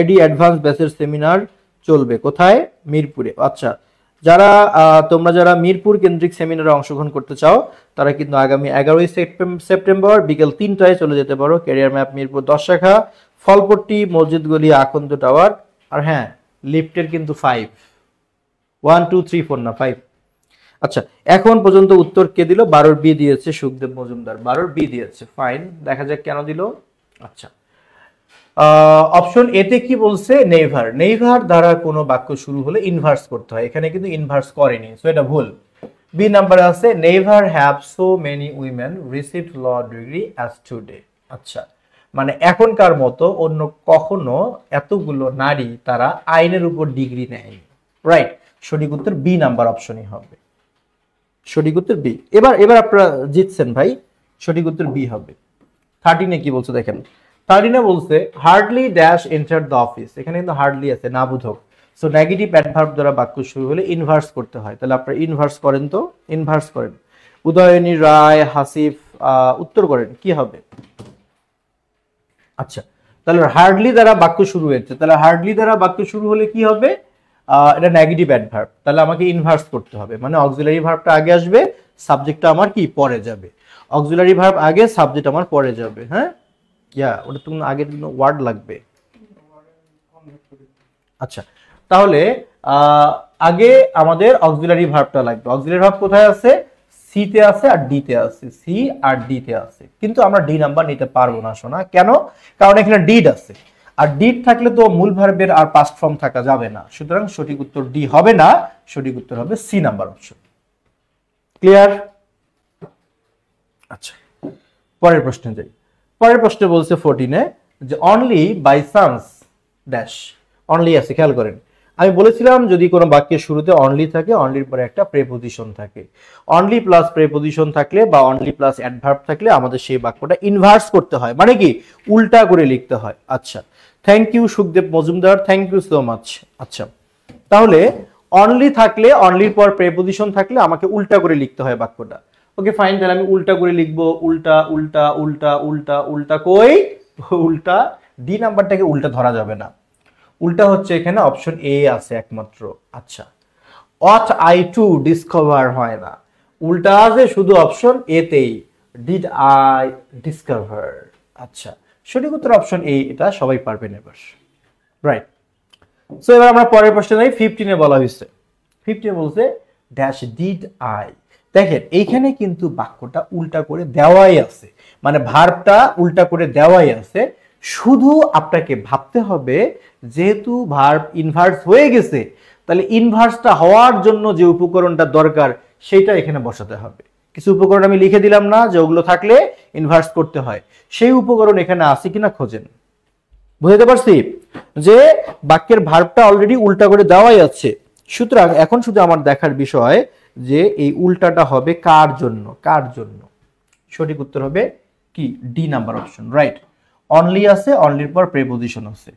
এডি অ্যাডভান্স ব্যাচের সেমিনার চলবে, কোথায়? মিরপুরে। আচ্ছা, তোমরা যারা মিরপুর কেন্দ্রিক সেমিনারে অংশগ্রহণ করতে চাও তারা কিন্তু আগামী 11ই সেপ্টেম্বর বিকেল 3টায় চলে যেতে পারো। ক্যারিয়ার ম্যাপ মিরপুর 10 শাখা, ফলপট্টি, মসজিদ গলি, আকন্দ টাওয়ার। আর হ্যাঁ, লিফটের কিন্তু 5, 1 2 3 4 না 5। আচ্ছা, এখন পর্যন্ত উত্তর কে দিল? 12 বি দিয়েছে সুখদেব মজুমদার, 12 বি দিয়েছে, ফাইন। দেখা যাক কেন দিল। আচ্ছা, অপশন এ তে কি বলছে, নেভার। নেভার দ্বারা কোনো বাক্য শুরু হলে ইনভার্স করতে হয়, এখানে কিন্তু ইনভার্স করেনি, সো এটা ভুল। বি নাম্বারে আছে never have so many women received law degree as today. আচ্ছা, মানে এখনকার মতো অন্য কখনো এতগুলো নারী তারা আইনের উপর ডিগ্রি নেয়নি। রাইট, সঠিক উত্তর বি নাম্বার অপশনই হবে, সঠিক উত্তর বি। এবার এবার আপনারা জিতছেন ভাই, সঠিক উত্তর বি হবে। 13 কি বলছে দেখেন, 13 বলছে hardly dash enter the office, এখানে কিন্তু হার্ডলি আছে, না বোধক। সো নেগেটিভ অ্যাডভার্ব দ্বারা বাক্য শুরু হলে ইনভার্স করতে হয়, তাহলে আপনারা ইনভার্স করেন, তো ইনভার্স করেন। উদয়নী, রায়, হাসিফ উত্তর করেন কি হবে। আচ্ছা, তাহলে হার্ডলি দ্বারা বাক্য শুরু হয়েছে, তাহলে হার্ডলি দ্বারা বাক্য শুরু হলে কি হবে, এটা নেগেটিভ অ্যাডভার্ব, তাহলে আমাকে ইনভার্স করতে হবে, মানে অক্সিলারি ভার্বটা আগে আসবে, সাবজেক্টটা আমার কি পরে যাবে। অক্সিলারি ভার্ব আগে, সাবজেক্ট আমার পরে যাবে। হ্যাঁ, ইয়া ওটা তো আগের ওয়ার্ড লাগবে। আচ্ছা, তাহলে আগে আমাদের অক্সিলারি ভার্বটা লাগবে। অক্সিলারি ভার্ব কোথায় আছে, সি তে আছে আর ডি তে আছে, সি আর ডি তে আছে, কিন্তু আমরা ডি নাম্বার নিতে পারবো না শোনা, কেন, কারণ এখানে ডিড আছে, আর ডিড থাকলে তো মূল ভার্বের আর পাস্ট ফর্ম থাকা যাবে না, সুতরাং সঠিক উত্তর ডি হবে না, সঠিক উত্তর হবে সি নাম্বার অপশন। ক্লিয়ার? আচ্ছা, পরের প্রশ্নে যাই। পরের প্রশ্নে বলছে 14-এ যে only by chance dash, only আছে, খেয়াল করেন। আমি বলেছিলাম যদি কোনো বাক্যের শুরুতে অনলি থাকে, অনলির পরে একটা প্রেপোজিশন থাকে, অনলি প্লাস প্রেপোজিশন থাকলে বা অনলি প্লাস অ্যাডভার্ব থাকলে আমাদের সেই বাক্যটা ইনভার্স করতে হয়, মানে কি উল্টা করে লিখতে হয়। আচ্ছা, thank you Sukhdev Majumdar, thank you so much. আচ্ছা, তাহলে অনলি থাকলে, অনলির পর প্রেপোজিশন থাকলে আমাকে উল্টা করে লিখতে হয় বাক্যটা। ওকে ফাইন, তাহলে আমি উল্টা করে লিখবো, উল্টা উল্টা উল্টা উল্টা উল্টা, কই উল্টা, ডি নাম্বারটাকে উল্টা ধরা যাবে না, উল্টা হচ্ছে এখানে অপশন এ আছে একমাত্র। আচ্ছা, ought I to discover হয় না, উল্টা আছে শুধু অপশন এ তেই, did I discover। আচ্ছা, সঠিক উত্তর অপশন এ, এটা সবাই পারবেন এবার। রাইট, সো এবার আমরা পরের প্রশ্নে যাই। 15-এ বলা হয়েছে, 15-এ বলছে ড্যাশ ডিড আই। দেখেন এইখানে কিন্তু বাক্যটা উল্টা করে দেওয়াই আছে, মানে ভার্বটা উল্টা করে দেওয়াই আছে, শুধু আপনাকে ভাবতে হবে যেহেতু ভার্ব ইনভার্স হয়ে গেছে, তাহলে ইনভার্সটা হওয়ার জন্য যে উপকরণটা দরকার সেটা এখানে বসাতে হবে। কিছু উপকরণ আমি লিখে দিলাম না, যে ওগুলো থাকলে ইনভার্স করতে হয়, সেই উপকরণ এখানে আছে কিনা খোঁজেন। বুঝতে পারছি যে বাক্যের ভার্বটা অলরেডি উল্টা করে দেওয়াই আছে, সুতরাং এখন শুধু আমার দেখার বিষয় যে এই উল্টাটা হবে কার জন্য, কার জন্য। সঠিক উত্তর হবে কি D number option. Right, only আছে, অনলির পর প্রেপোজিশন আছে।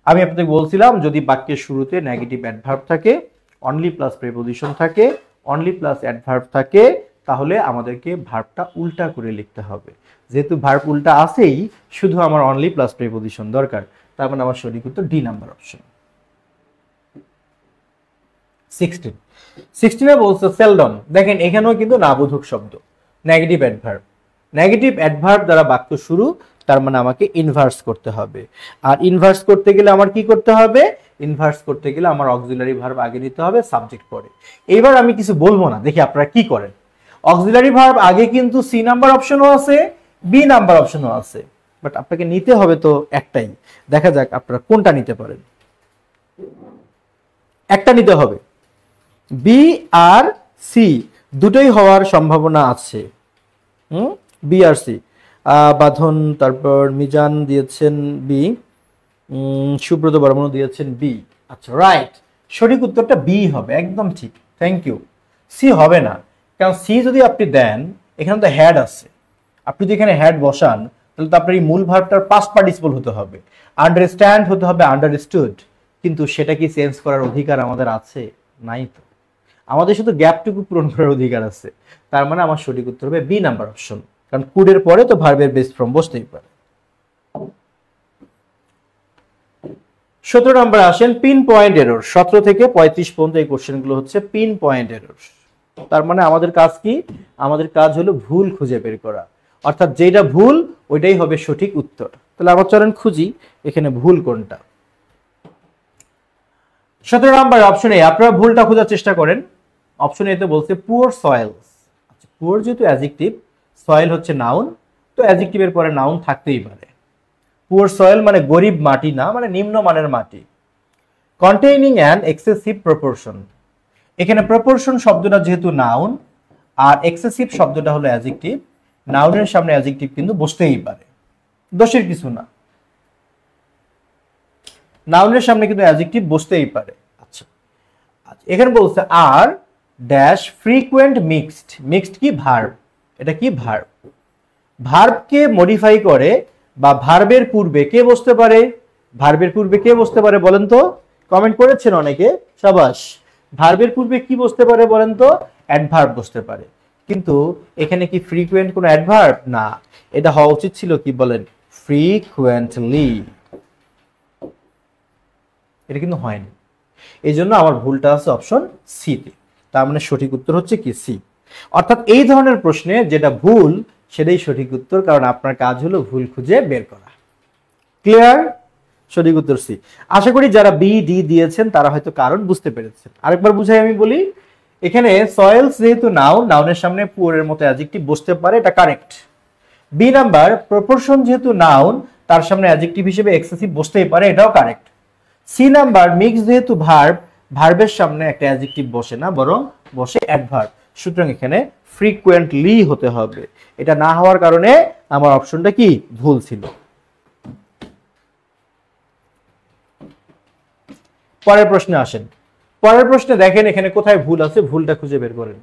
আমি আপনাদের বলছিলাম যদি বাক্যের শুরুতে নেগেটিভ অ্যাডভার্ব থাকে, অনলি প্লাস প্রেপোজিশন থাকে, অনলি প্লাস অ্যাডভার্ব থাকে, তাহলে আমাদেরকে ভার্বটা উল্টা করে লিখতে হবে। যেহেতু ভার্ব উল্টা আছেই, শুধু আমার অনলি প্লাস প্রেপোজিশন দরকার, তার মানে আমার সঠিক উত্তর ডি নাম্বার অপশন। 16-এ বলছে সেলডন। দেখেন এখানেও কিন্তু নাবোধক শব্দ, নেগেটিভ অ্যাডভার্ব, নেগেটিভ অ্যাডভার্ব দ্বারা বাক্য শুরু, তার মানে আমাকে ইনভার্স করতে হবে। আর ইনভার্স করতে গেলে আমার কি করতে হবে, ইনভার্স করতে গেলে আমার অক্সিলারি ভার্ব আগে নিতে হবে, সাবজেক্ট পরে। এইবার আমি কিছু বলবো না, দেখি আপনারা কি করেন। অক্সিলারি ভার্ব আগে কিন্তু সি নাম্বার অপশনও আছে, বি নাম্বার অপশনও আছে, বাট আপনাকে নিতে হবে তো একটাই। দেখা যাক আপনারা কোনটা নিতে পারেন, একটা নিতে হবে। বি আর সি দুটোই হওয়ার সম্ভাবনা আছে। বি আর সি, বাঁধন, তারপর মিজান দিয়েছেন বি, সুব্রত বর্মন দিয়েছেন বি। আচ্ছা, রাইট, সঠিক উত্তরটা বি হবে, একদম ঠিক, থ্যাংক ইউ। সি হবে না, কারণ সি যদি আপনি দেন, এখানে তো হ্যাড আছে, আপনি যদি এখানে হ্যাড বসান তাহলে তো আপনার এই মূল ভার্বটার পাস্ট পার্টিসিপল হতে হবে, আন্ডারস্ট্যান্ড হতে হবে আন্ডারস্টুড, কিন্তু সেটা কি চেঞ্জ করার অধিকার আমাদের আছে? নাই তো, আমাদের শুধু গ্যাপটুকু পূরণ করার অধিকার আছে। তার মানে আমার সঠিক উত্তর হবে বি নাম্বার অপশন, কারণ কুডের পরে তো ভার্বের বেস ফর্ম বসতেই পারে। 17 নম্বরে আসেন পিন পয়েন্ট এরর। 17 থেকে 35 পর্যন্ত এই কোশ্চেনগুলো হচ্ছে পিন পয়েন্ট এরর। তার মানে আমাদের কাজ কি, আমাদের কাজ হলো ভুল খুঁজে বের করা, অর্থাৎ যেটা ভুল ওইটাই হবে সঠিক উত্তর। তাহলে আমরা চলেন খুঁজি এখানে ভুল কোনটা। 17 নম্বর অপশন এ, আপনারা ভুলটা খোঁজার চেষ্টা করেন। অপশন এ তে বলছে পুয়ার সয়েলস। আচ্ছা, পুয়ার যেহেতু অ্যাডজেক্টিভ, সয়েল হচ্ছে নাউন, তো অ্যাডজেক্টিভের পরে নাউন থাকতেই পারে। পুয়ার সয়েল মানে গরিব মাটি না, মানে নিম্নমানের মাটি। কন্টেইনিং অ্যান এক্সেসিভ প্রপোর্শন, এখানে প্রপোর্শন শব্দটা যেহেতু নাউন আর এক্সেসিভ শব্দটা হলো অ্যাডজেক্টিভ, নাউনের সামনে অ্যাডজেক্টিভ কিন্তু বসতেই পারে, দোষের কিছু না, নাউনের সামনে কিন্তু অ্যাডজেক্টিভ বসতেই পারে। আচ্ছা, এখানে বলছে আর ড্যাশ ফ্রিকুয়েন্ট মিক্সড, মিক্সড কি ভার্ব, এটা কি ভার্ব, ভার্বকে মডিফাই করে বা ভার্বের পূর্বে কে বসতে পারে, ভার্বের পূর্বে কে বসতে পারে বলেন তো, কমেন্ট করেছেন অনেকে, সাবাস। ভার্বের পূর্বে কি বসতে পারে বলেন তো, অ্যাডভার্ব বসতে পারে, কিন্তু এখানে কি ফ্রিকুয়েন্ট কোনো অ্যাডভার্ব না, এটা হওয়া উচিত ছিল কি বলেন, ফ্রিকুয়েন্টলি, এটা কিন্তু হয়নি, এই জন্য আমার ভুলটা আছে অপশন সি তে, তার মানে সঠিক উত্তর হচ্ছে কি সি। অর্থাৎ এই ধরনের প্রশ্নে যেটা ভুল সেটাই সঠিক উত্তর, কারণ আপনার কাজ হলো ভুল খুঁজে বের করা। ক্লিয়ার? সঠিক উত্তর সি। আশা করি যারা বি ডি দিয়েছেন তারা হয়তো কারণ বুঝতে পেরেছেন। আরেকবার বুঝাই আমি বলি, এখানে সয়েলস যেহেতু নাউন, নাউনের সামনে পুয়ারের মতো অ্যাডজেক্টিভ বসতে পারে, এটা কারেক্ট। বি নাম্বার, প্রপোর্শন যেহেতু নাউন, তার সামনে অ্যাডজেক্টিভ হিসেবে এক্সেসিভ বসতেই পারে, এটাও কারেক্ট। সি নাম্বার, মিক্স যেহেতু ভার্ব, ভার্বের সামনে একটা অ্যাডজেক্টিভ বসে না, বরং বসে অ্যাডভার্ব, সুতরাং এখানে ফ্রিকুয়েন্টলি হতে হবে। এটা না হওয়ার কারণে আমার অপশনটা কি ভুল ছিল। পরের প্রশ্নে আসেন। পরের প্রশ্নে দেখেন এখানে কোথায় ভুল আছে, ভুলটা খুঁজে বের করেন।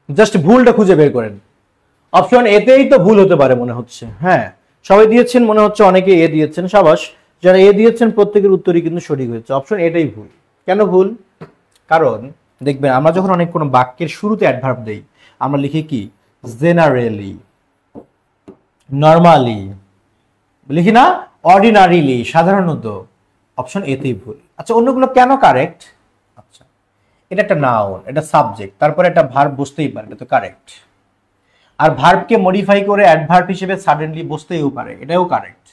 জাস্ট ভুলটা খুঁজে বের করেন। অপশন এতেই তো ভুল হতে পারে মনে হচ্ছে। হ্যাঁ, সবাই দিয়েছেন মনে হচ্ছে, অনেকে এ দিয়েছেন, সাবাস। যারা এ দিয়েছেন প্রত্যেকের উত্তরই কিন্তু সঠিক হয়েছে। অপশন এটাই ভুল। কেন ভুল? কারণ দেখবেন আমরা যখন অনেক কোনো বাক্যের শুরুতে অ্যাডভার্ব দেই, আমরা লিখি কি জেনারেলি, নরমালি, লিখি না অর্ডিনারিলি, সাধারণত। অপশন এতেই ভুল। আচ্ছা, অন্যগুলো কেন কারেক্ট? আচ্ছা, এটা একটা নাউন, এটা সাবজেক্ট, তারপরে একটা ভার্ব বসতেই পারে, এটা তো কারেক্ট। আর ভার্বকে মডিফাই করে অ্যাডভার্ব হিসেবে সাডেনলি বসতেও পারে, এটাও কারেক্ট।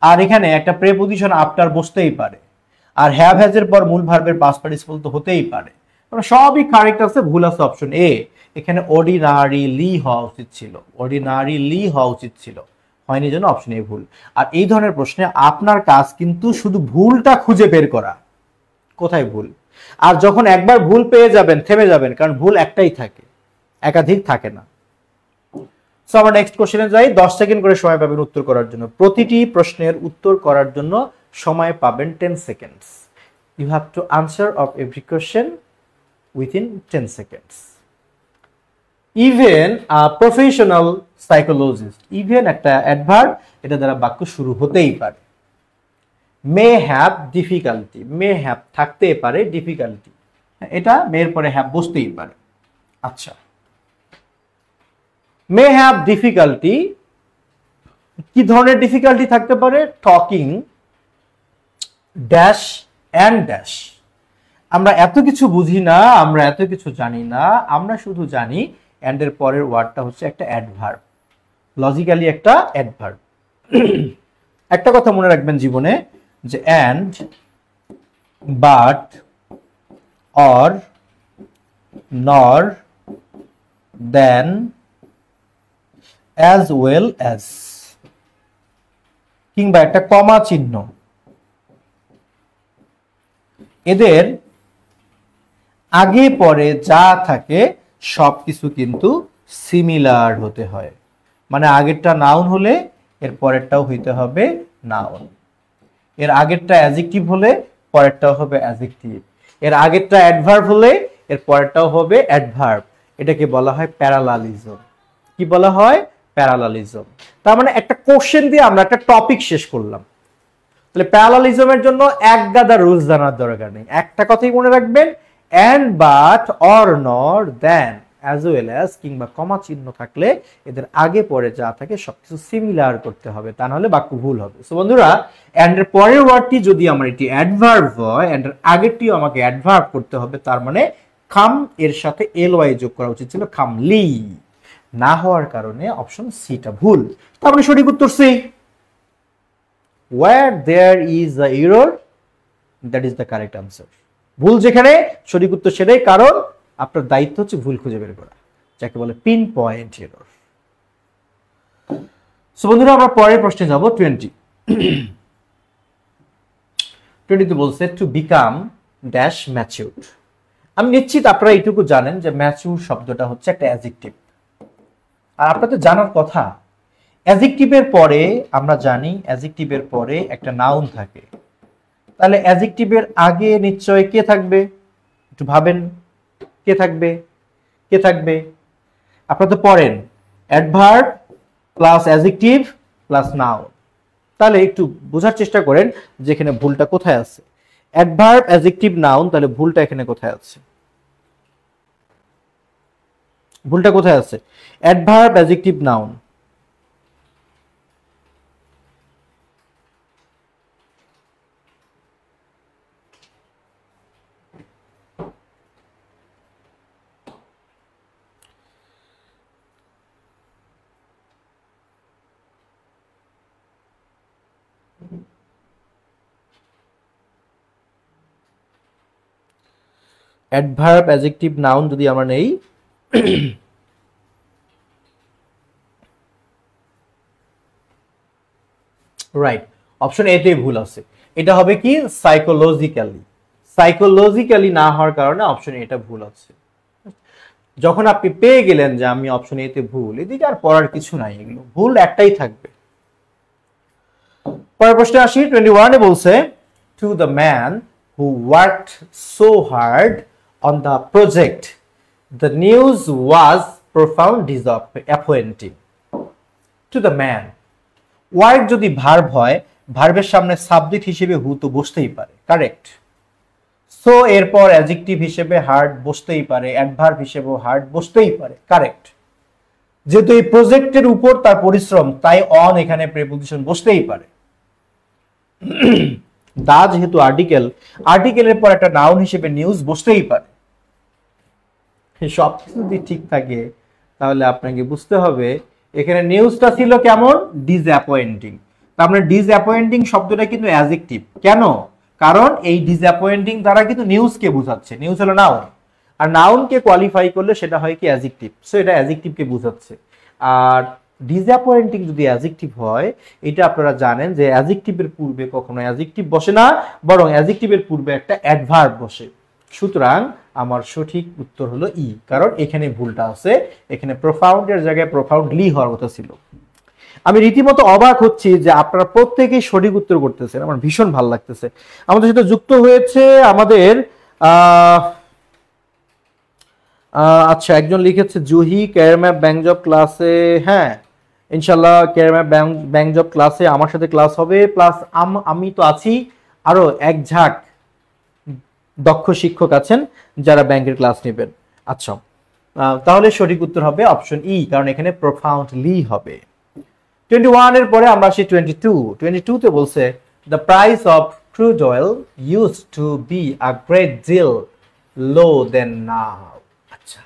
আর এখানে একটা প্রেপোজিশন আফটার বসতেই পারে, আর হ্যাভ হ্যাজের পর মূল ভার্বের পাস্ট পার্টিসিপল তো হতেই পারে। সবই কারেক্ট আছে, ভুল আছে অপশন এ। এখানে অর্ডিনারিলি হওয়া উচিত ছিল, অর্ডিনারিলি হওয়া উচিত ছিল, হয়নি, জন্য অপশন এ ভুল। আর এই ধরনের প্রশ্নে আপনার কাজ কিন্তু শুধু ভুলটা খুঁজে বের করা, কোথায় ভুল। আর যখন একবার ভুল পেয়ে যাবেন থেমে যাবেন, কারণ ভুল একটাই থাকে, একাধিক থাকে না। সো আমরা নেক্সট কোশ্চেনে যাই। 10 সেকেন্ড করে সময় পাবেন উত্তর করার জন্য। প্রতিটি প্রশ্নের উত্তর করার জন্য সময় পাবেন 10 seconds. You have to answer of every question within 10 seconds. Even a professional psychologist, even একটা অ্যাডভার্ব, এটা দ্বারা বাক্য শুরু হতেই পারে। May have difficulty, may have থাকতে পারে, ডিফিকাল্টি এটা মেয়ের পরে হ্যাভ বসতেই পারে। আচ্ছা, মে হ্যাভ ডিফিকাল্টি, কি ধরনের ডিফিকাল্টি থাকতে পারে? Talking dash and dash. আমরা এত কিছু বুঝি না, আমরা এত কিছু জানি না, আমরা শুধু জানি অ্যান্ড এর পরের ওয়ার্ডটা হচ্ছে একটা অ্যাডভার্ব, লজিক্যালি একটা অ্যাডভার্ব। একটা কথা মনে রাখবেন জীবনে, যে অ্যান্ড, বাট, অর, নর, দেন, as well as, কিংবা একটা কমা চিহ্ন, এদের আগে পরে যা থাকে সবকিছু কিন্তু সিমিলার হতে হয়। মানে আগেরটা নাউন হলে এর পরেরটাও হইতে হবে নাউন, এর আগেরটা অ্যাডজেক্টিভ হলে পরেরটাও হবে অ্যাডজেক্টিভ, এর আগেরটা অ্যাডভার্ব হলে এর পরেরটাও হবে অ্যাডভার্ব। এটাকে বলা হয় প্যারালালিজম। কি বলা হয়? প্যারালালিজম। তার মানে একটা কোশ্চেন দিয়ে আমরা একটা টপিক শেষ করলাম। তাহলে প্যারালালিজমের জন্য এক গাদা রুলস জানার দরকার নেই, একটা কথাই মনে রাখবেন, অ্যান্ড, বাট, অর, নর, দেন অ্যাজ ওয়েল অ্যাজ কিংবা কমা চিহ্ন থাকলে এদের আগে পরে যা থাকে সবকিছু সিমিলার করতে হবে, তা নাহলে বাক্য ভুল হবে। সো বন্ধুরা, অ্যান্ড এর পরের ওয়ার্ডটি যদি আমার এটি অ্যাডভার্ব হয়, অ্যান্ড এর আগেরটিও আমাকে অ্যাডভার্ব করতে হবে, তার মানে কাম এর সাথে এলওয়াই যোগ করা উচিত ছিল, কামলি। না হওয়ার কারণে অপশন সিটা ভুল। তার মানে সঠিক উত্তর C. Where there is a error, that is the correct answer. ভুল যেখানে সঠিক উত্তর সেটাই, কারণ আপনার দায়িত্ব হচ্ছে ভুল খুঁজে বের করা, যাকে বলে পিন পয়েন্ট এরর। সো বন্ধুরা, আমরা পরের প্রশ্নে যাব 20 তে বলছে টু বিকাম ড্যাশ ম্যাচিউর। আমি নিশ্চিত আপনারা এইটুকু জানেন যে ম্যাচিউর শব্দটা হচ্ছে একটা অ্যাডজেক্টিভ, আর আপনাদের জানার কথা অ্যাডজেক্টিভের পরে আমরা জানি অ্যাডজেক্টিভের পরে একটা নাউন থাকে, তাহলে অ্যাডজেক্টিভের আগে নিশ্চয় কে থাকবে? একটু ভাবেন, কে থাকবে? কে থাকবে? আপনারা তো পড়েন adverb plus adjective plus noun, তাহলে একটু বোঝার চেষ্টা করেন যে এখানে ভুলটা কোথায় আছে। অ্যাডভার্ব অ্যাডজেক্টিভ নাউন, তাহলে ভুলটা এখানে কোথায় আছে? ভুলটা কোথায় আছে? Adverb adjective noun. Adverb adjective noun যদি আমরা নেই, রাইট, অপশন এ তে ভুল আছে। এটা হবে কি সাইকোলজিক্যালি। সাইকোলজিক্যালি না হওয়ার কারণে অপশন এটা ভুল আছে। যখন আপনি পেয়ে গেলেন যে আমি অপশন এ তে ভুল, এদিকে আর পড়ার কিছু নাই, এগুলো ভুল একটাই থাকবে। পরের প্রশ্নে আসি 21 এ বলছে to the man who worked so hard on the project the news was profound disappointing. To the man, work যদি ভার্ব হয়, ভার্বের সামনে সাবজেক্ট হিসেবে হু তো বসতেই পারে, কারেক্ট। সো এরপর অ্যাডজেক্টিভ হিসেবে হার্ড বসতেই পারে, অ্যাডভার্ব হিসেবেও হার্ড বসতেই পারে, কারেক্ট। যেহেতু এই প্রজেক্টের উপর তার পরিশ্রম, তাই অন এখানে প্রিপোজিশন বসতেই পারে। দা যেহেতু আর্টিকেল, আর্টিকেলের পর একটা নাউন হিসেবে নিউজ বসতেই পারে। সব কিছু যদি ঠিক থাকে তাহলে আপনাকে বুঝতে হবে এখানে নিউজটা ছিল কেমন, ডিসঅ্যাপয়েন্টিং। তার মানে ডিসঅ্যাপয়েন্টিং শব্দটা কিন্তু অ্যাডজেক্টিভ। কেন? কারণ এই ডিসঅ্যাপয়েন্টিং দ্বারা কিন্তু নিউজকে বোঝাচ্ছে, নিউজ হলো নাউন, আর নাউনকে কোয়ালিফাই করলে সেটা হয় কি অ্যাডজেক্টিভ। সো এটা অ্যাডজেক্টিভকে বোঝাচ্ছে। আর ডিসঅ্যাপয়েন্টিং যদি অ্যাডজেক্টিভ হয়, এটা আপনারা জানেন যে অ্যাডজেক্টিভের পূর্বে কখনো অ্যাডজেক্টিভ বসে না, বরং অ্যাডজেক্টিভের পূর্বে একটা অ্যাডভার্ব বসে। সুতরাং আমার সঠিক উত্তর হলো ই, কারণ এখানে ভুলটা আছে, এখানে প্রোফাউন্ডের জায়গায় প্রোফাউন্ডলি হওয়ার কথা ছিল। আমি রীতিমতো অবাক হচ্ছি যে আপনারা প্রত্যেকেই সঠিক উত্তর করতেছেন, আমার ভীষণ ভালো লাগতেছে। আমাদের সাথে যুক্ত হয়েছে আমাদের আচ্ছা, একজন লিখেছে Juhi career map bank job ক্লাসে। হ্যাঁ, ইনশাল্লাহ ক্যারিয়ার ম্যাপ ব্যাংক জব ক্লাসে আমার সাথে ক্লাস হবে, প্লাস আমি তো আছি, আরো এক ঝাঁক দক্ষ শিক্ষক আছেন যারা ব্যাংকের ক্লাস নেবেন। আচ্ছা, তাহলে সঠিক উত্তর হবে অপশন ই, কারণ এখানে প্রোফাউন্ডলি হবে। 21 এর পরে আমরা আসি 22 তে বলছে the price of crude oil used to be a great deal low than now. আচ্ছা,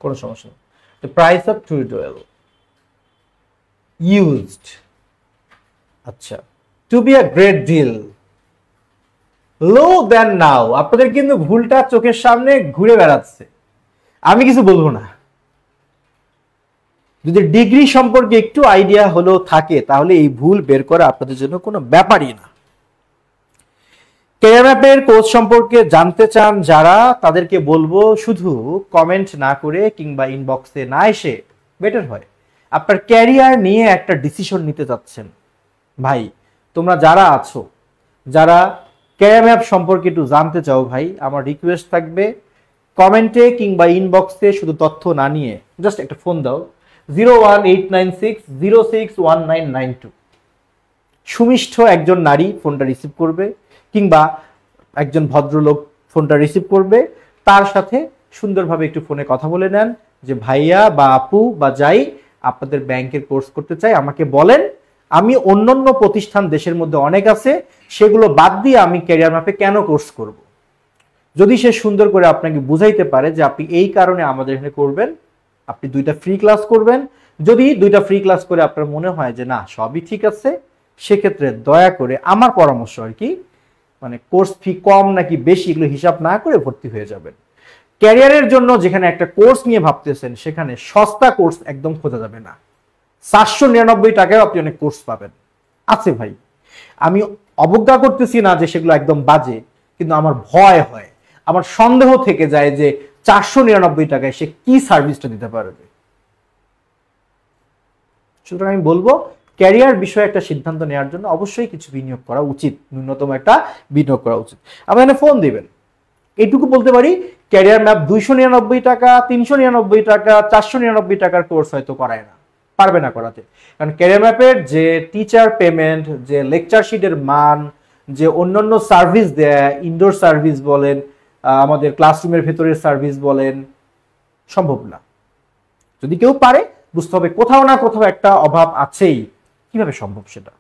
কোনো সমস্যা নেই। The price of crude oil used, আচ্ছা, to be a great deal low than now. আপনাদের কিন্তু ভুলটা চোখের সামনে ঘুরে বেড়াচ্ছে, আমি কিছু বলবো না। যদি ডিগ্রি সম্পর্কে একটু আইডিয়া হলেও থাকে তাহলে এই ভুল বের করা আপনাদের জন্য কোনো ব্যাপারই না। ক্যারিয়ার ম্যাপের কোর্স সম্পর্কে জানতে চান যারা, তাদেরকে বলবো শুধু কমেন্ট না করে কিংবা ইনবক্সে না এসে বেটার হয় আপনার ক্যারিয়ার নিয়ে একটা ডিসিশন নিতে যাচ্ছেন। ভাই, তোমরা যারা আছো, যারা ক্যারিয়ার ম্যাপ সম্পর্কে একটু জানতে চাও, ভাই আমার রিকোয়েস্ট থাকবে কমেন্টে কিংবা ইনবক্সে শুধু তথ্য না নিয়ে জাস্ট একটা ফোন দাও 01896061992। সুমিষ্ঠ একজন নারী ফোনটা রিসিভ করবে কিংবা একজন ভদ্রলোক ফোনটা রিসিভ করবে, তার সাথে সুন্দরভাবে একটু ফোনে কথা বলে নেন যে ভাইয়া বা আপু বা যাই আপনাদের ব্যাংকের কোর্স করতে চাই, আমাকে বলেন, আমি অন্যান্য প্রতিষ্ঠান দেশের মধ্যে অনেক আছে, সেগুলো বাদ দিয়ে আমি ক্যারিয়ার ম্যাপে কেন কোর্স করব। যদি সে সুন্দর করে আপনাকে বুঝাইতে পারে যে আপনি এই কারণে আমাদের এখানে করবেন, আপনি 2টা ফ্রি ক্লাস করবেন, যদি 2টা ফ্রি ক্লাস করে আপনার মনে হয় যে না সবই ঠিক আছে, সেক্ষেত্রে দয়া করে আমার পরামর্শ আর কি, মানে কোর্স ফি কম নাকি বেশি এগুলো হিসাব না করে ভর্তি হয়ে যাবেন। ক্যারিয়ারের জন্য যেখানে একটা কোর্স নিয়ে ভাবতেছেন সেখানে সস্তা কোর্স একদম খোঁজা যাবে না। 499 টাকায় আপনি অনেক কোর্স পাবেন, আছে ভাই। আমি অবজ্ঞা করতেছি না যে সেগুলো একদম বাজে, কিন্তু আমার ভয় হয়, আমার সন্দেহ থেকে যায় যে 499 টাকায় সে কি সার্ভিসটা দিতে পারবে। সুতরাং আমি বলবো ক্যারিয়ার বিষয়ে একটা সিদ্ধান্ত নেওয়ার জন্য অবশ্যই কিছু বিনিয়োগ করা উচিত, ন্যূনতম একটা বিনিয়োগ করা উচিত। আপনি এখানে ফোন দিবেন, এইটুকু বলতে পারি ক্যারিয়ার ম্যাপ 299 টাকা, 399 টাকা, 499 টাকার কোর্স হয়তো করায় না, পারবে না করাতে। কারণ ক্যারিয়ার ম্যাপের যে টিচার পেমেন্ট, যে লেকচার শিটের মান, যে অন্যান্য সার্ভিস দেয়, ইনডোর সার্ভিস বলেন, আমাদের ক্লাসরুমের ভেতরের সার্ভিস বলেন, সম্ভব না। যদি কেউ পারে বুঝতে হবে কোথাও না কোথাও একটা অভাব আছেই, কিভাবে সম্ভব সেটা।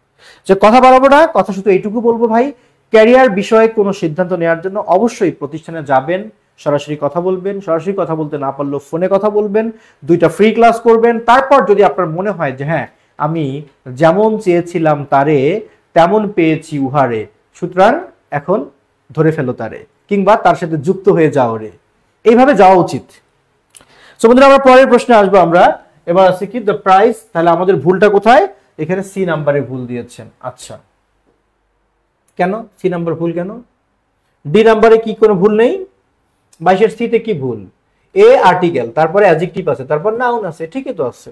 যে কথা বাড়াবো না, কথা শুধু এইটুকু বলবো ভাই, ক্যারিয়ার বিষয়ে কোনো সিদ্ধান্ত নেওয়ার জন্য অবশ্যই প্রতিষ্ঠানে যাবেন, সরাসরি কথা বলবেন, সরাসরি কথা বলতে না পারলেও ফোনে কথা বলবেন, 2টা ফ্রি ক্লাস করবেন। তারপর যদি আপনার মনে হয় যে হ্যাঁ আমি যেমন চেয়েছিলাম তারে তেমন পেয়েছি উহারে, সুতরাং এখন ধরে ফেলো তারে, কিংবা তার সাথে যুক্ত হয়ে যাও রে, এইভাবে যাওয়া উচিত। সো বন্ধুরা আমরা পরের প্রশ্নে আসবো। আমরা এবার আছে কি দ্য প্রাইস। তাহলে আমাদের ভুলটা কোথায়? এখানে সি নাম্বারে ভুল দিয়েছেন। আচ্ছা, কেন সি নাম্বার ভুল কেন? ডি নাম্বারে কি কোনো ভুল নেই? 22 সিতে কি ভুল? এ আর্টিকেল, তারপরে অ্যাডজেক্টিভ আছে, তারপর নাউন আছে, ঠিকই তো আছে।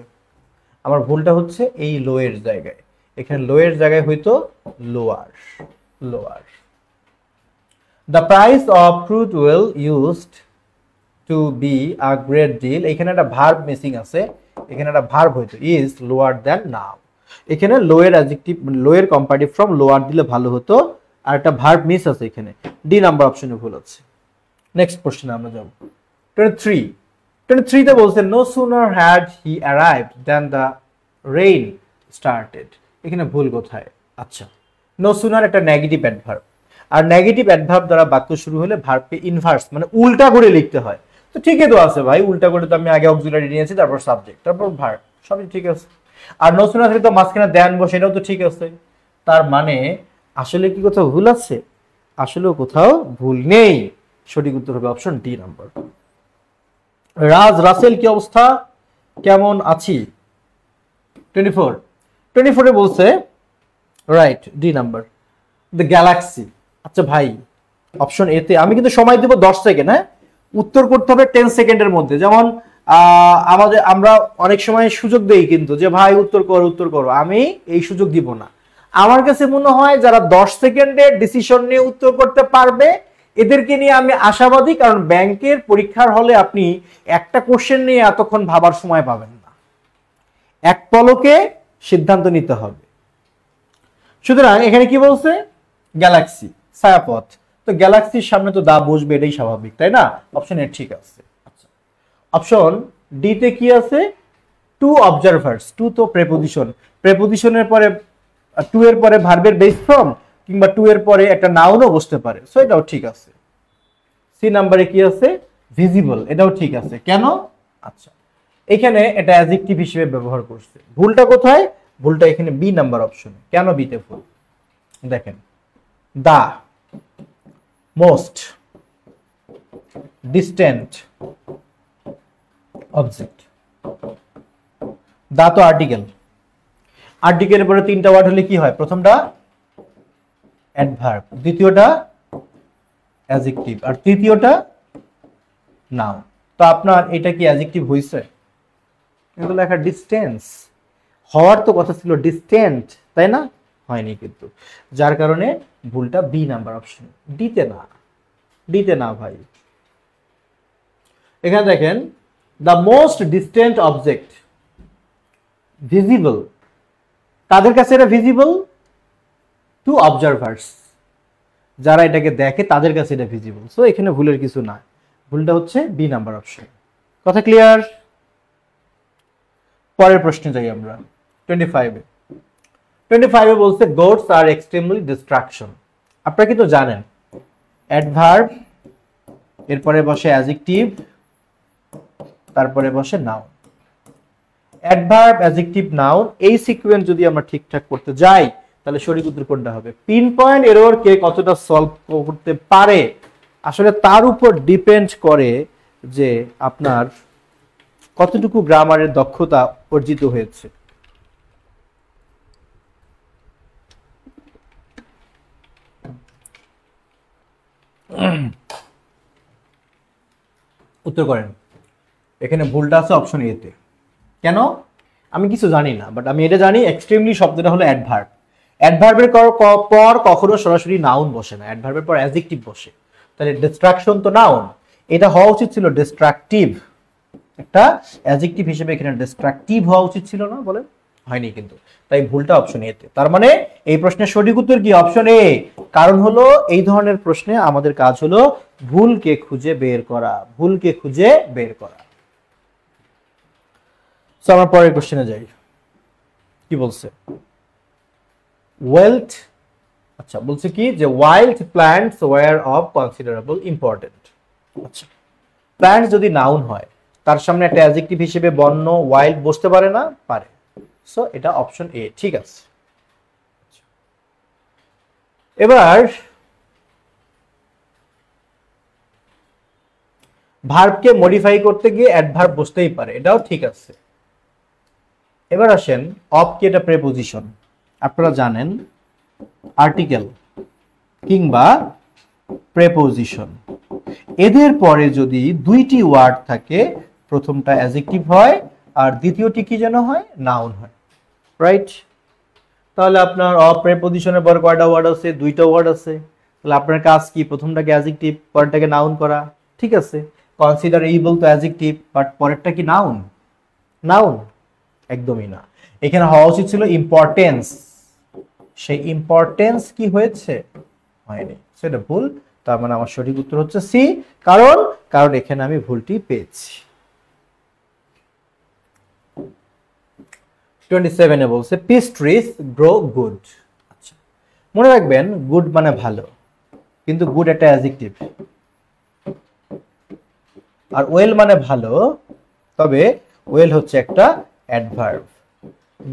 আমার ভুলটা হচ্ছে এই লোয়ের জায়গায়, এখানে লোয়ের জায়গায় হয়তো lower. Lower. The price of crude oil used to be a great deal, এখানে একটা ভার্ব মিসিং আছে, এখানে একটা ভার্ব হইতো ইজ লোয়ার দ্যান নাও। এখানে লোয়ের অ্যাডজেক্টিভ, লোয়ের কম্পারেটিভ ফ্রম লোয়ার দিলে ভালো হতো, আর একটা ভার্ব মিস আছে এখানে, ডি নাম্বার অপশনে ভুল আছে। নেক্সট কোশ্চেনে আমরা যাব 23। 23 তে বলছে no sooner had he arrived than the rain started, এখানে ভুল কোথায়? আচ্ছা, নো সুনার একটা নেগেটিভ অ্যাডভার্ব, আর নেগেটিভ অ্যাডভার্ব দ্বারা বাক্য শুরু হলে ভার্বকে ইনভার্স মানে উল্টা করে লিখতে হয়। তো ঠিকই তো আছে ভাই, উল্টা করে তো আমি আগে অক্সিলারি নিয়েছি, তারপর সাবজেক্ট, তারপর ভার্ব, সবই ঠিক আছে। আর নো সুনার থেকে তো মাঝখানে দেন বসে, এটাও তো ঠিক আছে। তার মানে আসলে কি কোথাও ভুল আছে? আসলেও কোথাও ভুল নেই। সঠিক উত্তর হবে অপশন ডি নাম্বার। রাজ রাসেল কি অবস্থা, কেমন আছি? 24 বলছে right, D number the Galaxy. আচ্ছা ভাই, অপশন এ তে আমি কিন্তু সময় দেব 10 সেকেন্ড, হ্যাঁ উত্তর করতে হবে 10 সেকেন্ডের মধ্যে। যেমন আমরা অনেক সময় সুযোগ দেই কিন্তু যে ভাই উত্তর করো, আমি এই সুযোগ দিব না। আমার কাছে মনে হয় যারা 10 সেকেন্ডে ডিসিশন নিয়ে উত্তর করতে পারবে এদেরকে নিয়ে আমি আশাবাদী, কারণ ব্যাংকের পরীক্ষার হলে আপনি একটা কোশ্চেন নিয়ে এতক্ষণ ভাবার সময় পাবেন না, এক পলকে সিদ্ধান্ত নিতে হবে। সুতরাং এখানে কি বলছে? গ্যালাক্সি, ছায়াপথ। তো গ্যালাক্সির সামনে তো দা বসবে, এটাই স্বাভাবিক, তাই না? অপশন এ ঠিক আছে। আচ্ছা, অপশন ডি তে কি আছে? To observers. টু তো প্রেপোজিশন, প্রেপোজিশনের পরে টু এর পরে ভার্বের বেস ফর্ম, কিংবা টু এর পরে একটা নাউনও বসতে পারে, সো এটাও ঠিক আছে। সি নাম্বারে কি আছে? ভিজিবল, এটাও ঠিক আছে। কেন? আচ্ছা, এখানে এটা অ্যাডজেক্টিভ হিসেবে ব্যবহার করছে। ভুলটা কোথায়? ভুলটা এখানে বি নাম্বার অপশনে। কেন বিতে ভুল? দেখেন, দা মোস্ট ডিস্টেন্ট অবজেক্ট, দা তো আর্টিকেল, আর্টিকেলের পরে 3টা ওয়ার্ড হলে কি হয়? প্রথমটা অ্যাডভার্ব, দ্বিতীয়টা অ্যাডজেক্টিভ, আর তৃতীয়টা নাউন। তো আপনার এটা কি অ্যাডজেক্টিভ হইছে? কিন্তু লেখা ডিস্টেন্স, হওয়ার তো কথা ছিল ডিস্টেন্ট, তাই না? হয়নি কিন্তু, যার কারণে ভুলটা বি নাম্বার অপশন, ডিতে না, ডিতে না ভাই। এখানে দেখেন the most distant object visible, তাদের কাছে এটা ভিজিবল টু অবজারভার্স, যারা এটাকে দেখে তাদের কাছে এটা ভিজিবল। সো এখানে ভুলের কিছু না, ভুলটা হচ্ছে বি নাম্বার অপশন। কথা ক্লিয়ার? পরের প্রশ্নে যাই আমরা 25 এ বলছে গোটস আর এক্সট্রিমলি ডিস্ট্রাকশন। আপনারা কিন্তু জানেন অ্যাডভার্ব, এরপরে বসে অ্যাডজেক্টিভ, তারপরে বসে নাউন। অ্যাডভার্ব, অ্যাডজেক্টিভ, নাউন এই সিকোয়েন্স যদি আমরা ঠিকঠাক করতে যাই তাহলে সঠিক উত্তর কোনটা হবে? পিন পয়েন্ট এরর কে কতটা সলভ করতে পারে আসলে তার উপর ডিপেন্ড করে যে আপনার কতটুকু গ্রামারের দক্ষতা অর্জিত হয়েছে। উত্তর করেন। এখানে ভুলটা আছে অপশন এ তে। কেন? আমি কিছু জানি না, বাট আমি এটা জানি এক্সট্রিমলি শব্দটা হলো অ্যাডভার্ব। অ্যাডভার্বের পর কখনো সরাসরি নাউন বসে না, অ্যাডভার্বের পর অ্যাডজেক্টিভ বসে। তাহলে ডিস্ট্রাকশন তো নাউন, এটা হওয়া উচিত ছিল ডিস্ট্রাকটিভ। একটা অ্যাডজেক্টিভ হিসেবে এখানে ডিস্ট্রাকটিভ হওয়া উচিত ছিল না, বলেন? হয়নি কিন্তু, তাই ভুলটা অপশন এ তে। তার মানে এই প্রশ্নের সঠিক উত্তর কি? Option A. কারণ হলো এই ধরনের প্রশ্নে আমাদের কাজ হলো ভুলকে খুঁজে বের করা, ভুলকে খুঁজে বের করা। সো আমরা পরের কোশ্চেনে যাই। কি বলছে? ওয়েলথ, আচ্ছা বলছে কি যে wild plants were of considerable important. আচ্ছা, প্ল্যান্ট যদি নাউন হয় তার সামনে একটা অ্যাডজেক্টিভ হিসেবে বর্ণ ওয়াইল্ড বসতে পারে না? পারে। সো এটা অপশন এ ঠিক আছে। এবার ভার্বকে মডিফাই করতে গিয়ে অ্যাডভার্ব বসতেই পারে, এটাও ঠিক আছে। এবার আসেন অফ কি এটা প্রেপোজিশন। আপনারা জানেন আর্টিকেল কিংবা প্রেপোজিশন এদের পরে যদি দুইটি ওয়ার্ড থাকে, প্রথমটা অ্যাডজেক্টিভ হয় আর দ্বিতীয়টি কি যেন হয়? নাউন হয়, রাইট? তাহলে আপনার অফ প্রেপোজিশনের পর কয়টা ওয়ার্ড আছে? দুইটা ওয়ার্ড আছে। তাহলে আপনার কাজ কি? প্রথমটাকে অ্যাডজেক্টিভ, পরেরটাকে নাউন করা। ঠিক আছে, কনসিডারেবল তো অ্যাডজেক্টিভ, বাট পরেরটা কি নাউন? নাউন একদমই না। এখানে হওয়া উচিত ছিল ইম্পর্টেন্স। সেই ইম্পর্টেন্স কি হয়েছে? হয়নি, সেটা ভুল। তার মানে আমার সঠিক উত্তর হচ্ছে সি। কারণ এখানে আমি ভুলটি পেয়েছি। 27 এ বলছে পিস ট্রিজ গ্রো গুড। আচ্ছা, মনে রাখবেন গুড মানে ভালো, কিন্তু গুড একটা অ্যাডজেক্টিভ। আর ওয়েল মানে ভালো, তবে ওয়েল হচ্ছে একটা অ্যাডভার্ব।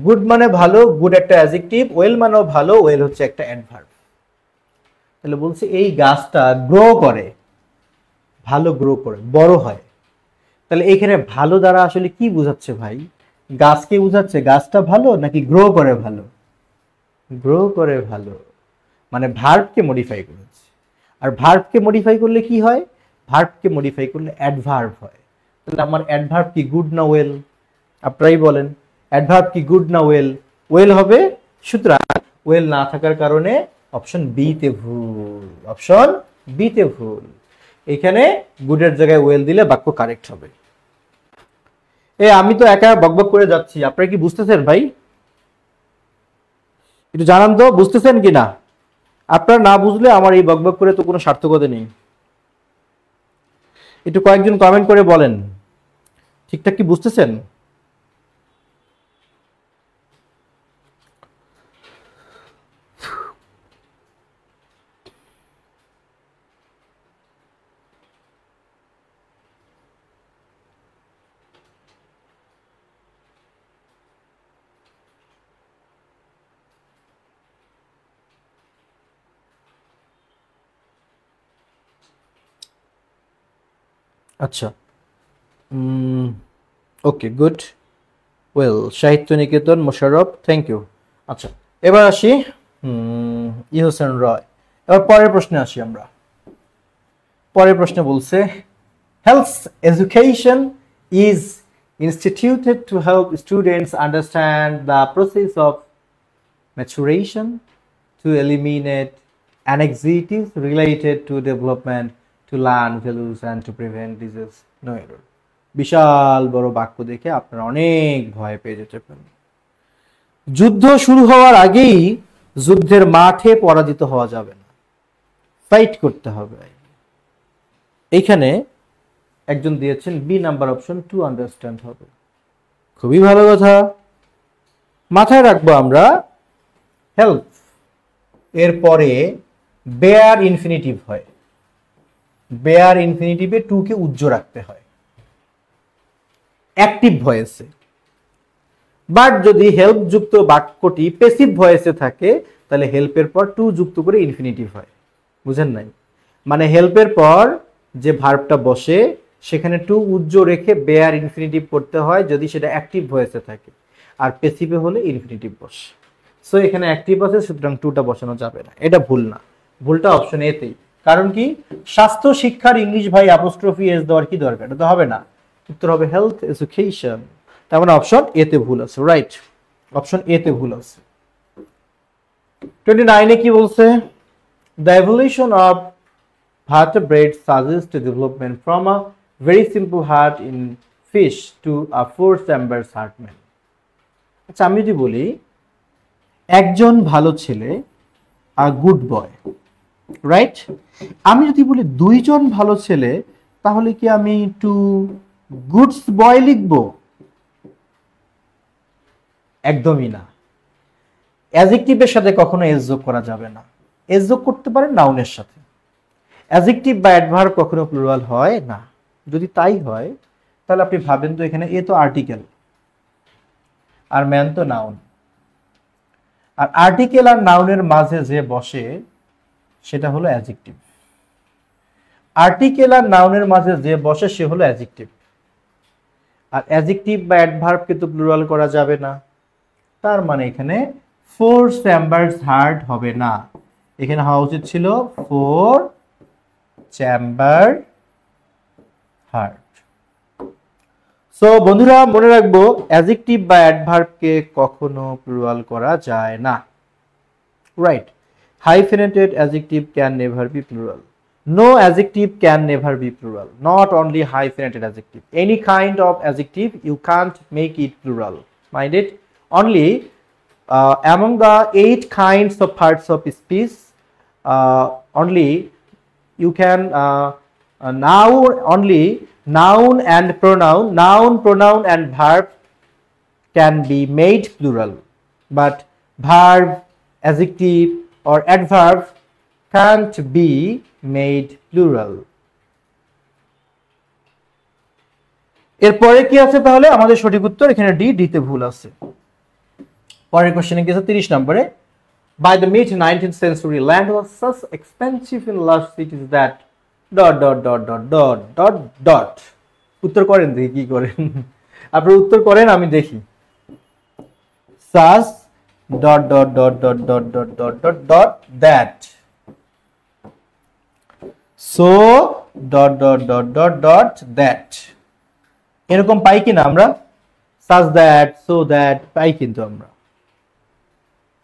গুড মানে ভালো, গুড একটা অ্যাডজেক্টিভ, ওয়েল মানেও ভালো, ওয়েল হচ্ছে একটা অ্যাডভার্ব। তাহলে বলছে এই গাছটা গ্রো করে, ভালো গ্রো করে, বড় হয়। তাহলে এখানে ভালো দ্বারা আসলে কি বোঝাচ্ছে ভাই? গাছকে বোঝাচ্ছে গাছটা ভালো নাকি গ্রো করে ভালো? গ্রো করে ভালো, মানে ভার্বকে মডিফাই করেছে। আর ভার্বকে মডিফাই করলে কি হয়? ভার্বকে মডিফাই করলে অ্যাডভার্ব হয়। তাহলে আমার অ্যাডভার্ব কি গুড না ওয়েল? আপনারাই বলেন, অ্যাডভার্ব কি গুড না ওয়েল? ওয়েল হবে। সুতরাং ওয়েল না থাকার কারণে অপশন বি তে ভুল, অপশন বি তে ভুল। এখানে গুডের জায়গায় ওয়েল দিলে বাক্য কারেক্ট হবে। আমি তো একা বকবক করে যাচ্ছি, আপনারা কি বুঝতেছেন ভাই? একটু জানান তো বুঝতেছেন কিনা। আপনারা না বুঝলে আমার এই বকবক করে তো কোনো সার্থকতা নেই। একটু কয়েকজন কমেন্ট করে বলেন ঠিকঠাক কি বুঝতেছেন। আচ্ছা, ওকে গুড, ওয়েল। সাহিত্য নিকেতন, মোশাররফ, থ্যাংক ইউ। আচ্ছা, এবার আসি হোসেন রয়। এবার পরের প্রশ্নে আসি আমরা। পরের প্রশ্নে বলছে health education is instituted to help students understand the process of maturation, to eliminate anxieties related to development, to learn values and to prevent disease. No error. বিশাল বড় বাক্য দেখে আপনারা অনেক ভয় পেয়ে যেতে পারেন। যুদ্ধ শুরু হওয়ার আগেই যুদ্ধের মাঠে পরাজিত হওয়া যাবে না, ফাইট করতে হবে। এইখানে একজন দিয়েছেন B number option to understand হবে। খুবই ভালো কথা, মাথায় রাখবো আমরা। হেল্প এরপরে বেয়ার ইনফিনিটিভ হয়, বেয়ার ইনফিনিটিভে টু কে উজ্জ্ব রাখতে হয় অ্যাক্টিভ ভয়েসে। বাট যদি হেল্প যুক্ত বাক্যটি প্যাসিভ ভয়েসে থাকে তাহলে হেল্পের পর টু যুক্ত করে ইনফিনিটিভ হয়। বুঝেন নাই? মানে হেল্পের পর যে ভার্বটা বসে সেখানে টু উজ্জ্ব রেখে বেয়ার ইনফিনিটিভ করতে হয় যদি সেটা অ্যাক্টিভ ভয়েসে থাকে, আর প্যাসিভে হলে ইনফিনিটিভ বসে। সো এখানে অ্যাক্টিভ আছে, সুতরাং টুটা বসানো যাবে না। এটা ভুল না, ভুলটা অপশন এতেই। কারণ কি, স্বাস্থ্য শিক্ষার ইংলিশ ভাই অ্যাপোস্ট্রফি এস দেওয়ার কি দরকার? এটা তো হবে না। উত্তর হবে হেলথ এডুকেশন। তার মানে অপশন এতে ভুল আছে, রাইট? অপশন এতে ভুল আছে। 29 কি বলছে? The evolution of vertebrates suggests the development from a very simple heart in fish to a four chambers heart man. আচ্ছা, আমি যদি বলি একজন ভালো ছেলে, a good boy, রাইট? আমি যদি বলি দুইজন ভালো ছেলে, তাহলে কি আমি টু গুডস বয় লিখব? একদমই না। অ্যাডজেক্টিভের সাথে কখনো এস যোগ করা যাবে না। এস যোগ করতে পারেন নাউনের সাথে। অ্যাডজেক্টিভ বা অ্যাডভার্ব কখনো প্লুরাল হয় না। যদি তাই হয় তাহলে আপনি ভাবেন তো এখানে এ তো আর্টিকেল আর ম্যান তো নাউন, আর আর্টিকেল আর নাউনের মাঝে যে বসে সেটা হলো অ্যাডজেক্টিভ। আর্টিকেল আর নাউনের মাঝে যে বসে সে হলো অ্যাডজেক্টিভ। আর অ্যাডজেক্টিভ বা অ্যাডভার্বকে তো প্লুরাল করা যাবে না। তার মানে এখানে ফোর চেম্বার্স হার্ট হবে না, এখানে হওয়া উচিত ছিল ফোর চেম্বার হার্ট। সো বন্ধুরা মনে রাখবো, অ্যাডজেক্টিভ বা অ্যাডভার্বকে কখনো প্লুরাল করা যায় না, right? Hyphenated adjective can never be plural. No adjective can never be plural, not only hyphenated adjective. Any kind of adjective you can't make it plural. Mind it. Only among the 8 kinds of parts of speech, only you can only noun and pronoun and verb can be made plural, but verb, adjective or adverb can't be made plural. এরপরে কি আছে তাহলে? আমাদের সঠিক উত্তর এখানে D, ডিতে ভুল আছে। পরের কোশ্চেনে কি আছে 30 নম্বরে? By the mid 19th century, land was such expensive in large cities that ... উত্তর করেন, দেখি কি করেন। আপনি উত্তর করেন, আমি দেখি। such ... that so ... that এরকম পাই কিনা আমরা? such that, so that পাই কিন্তু আমরা।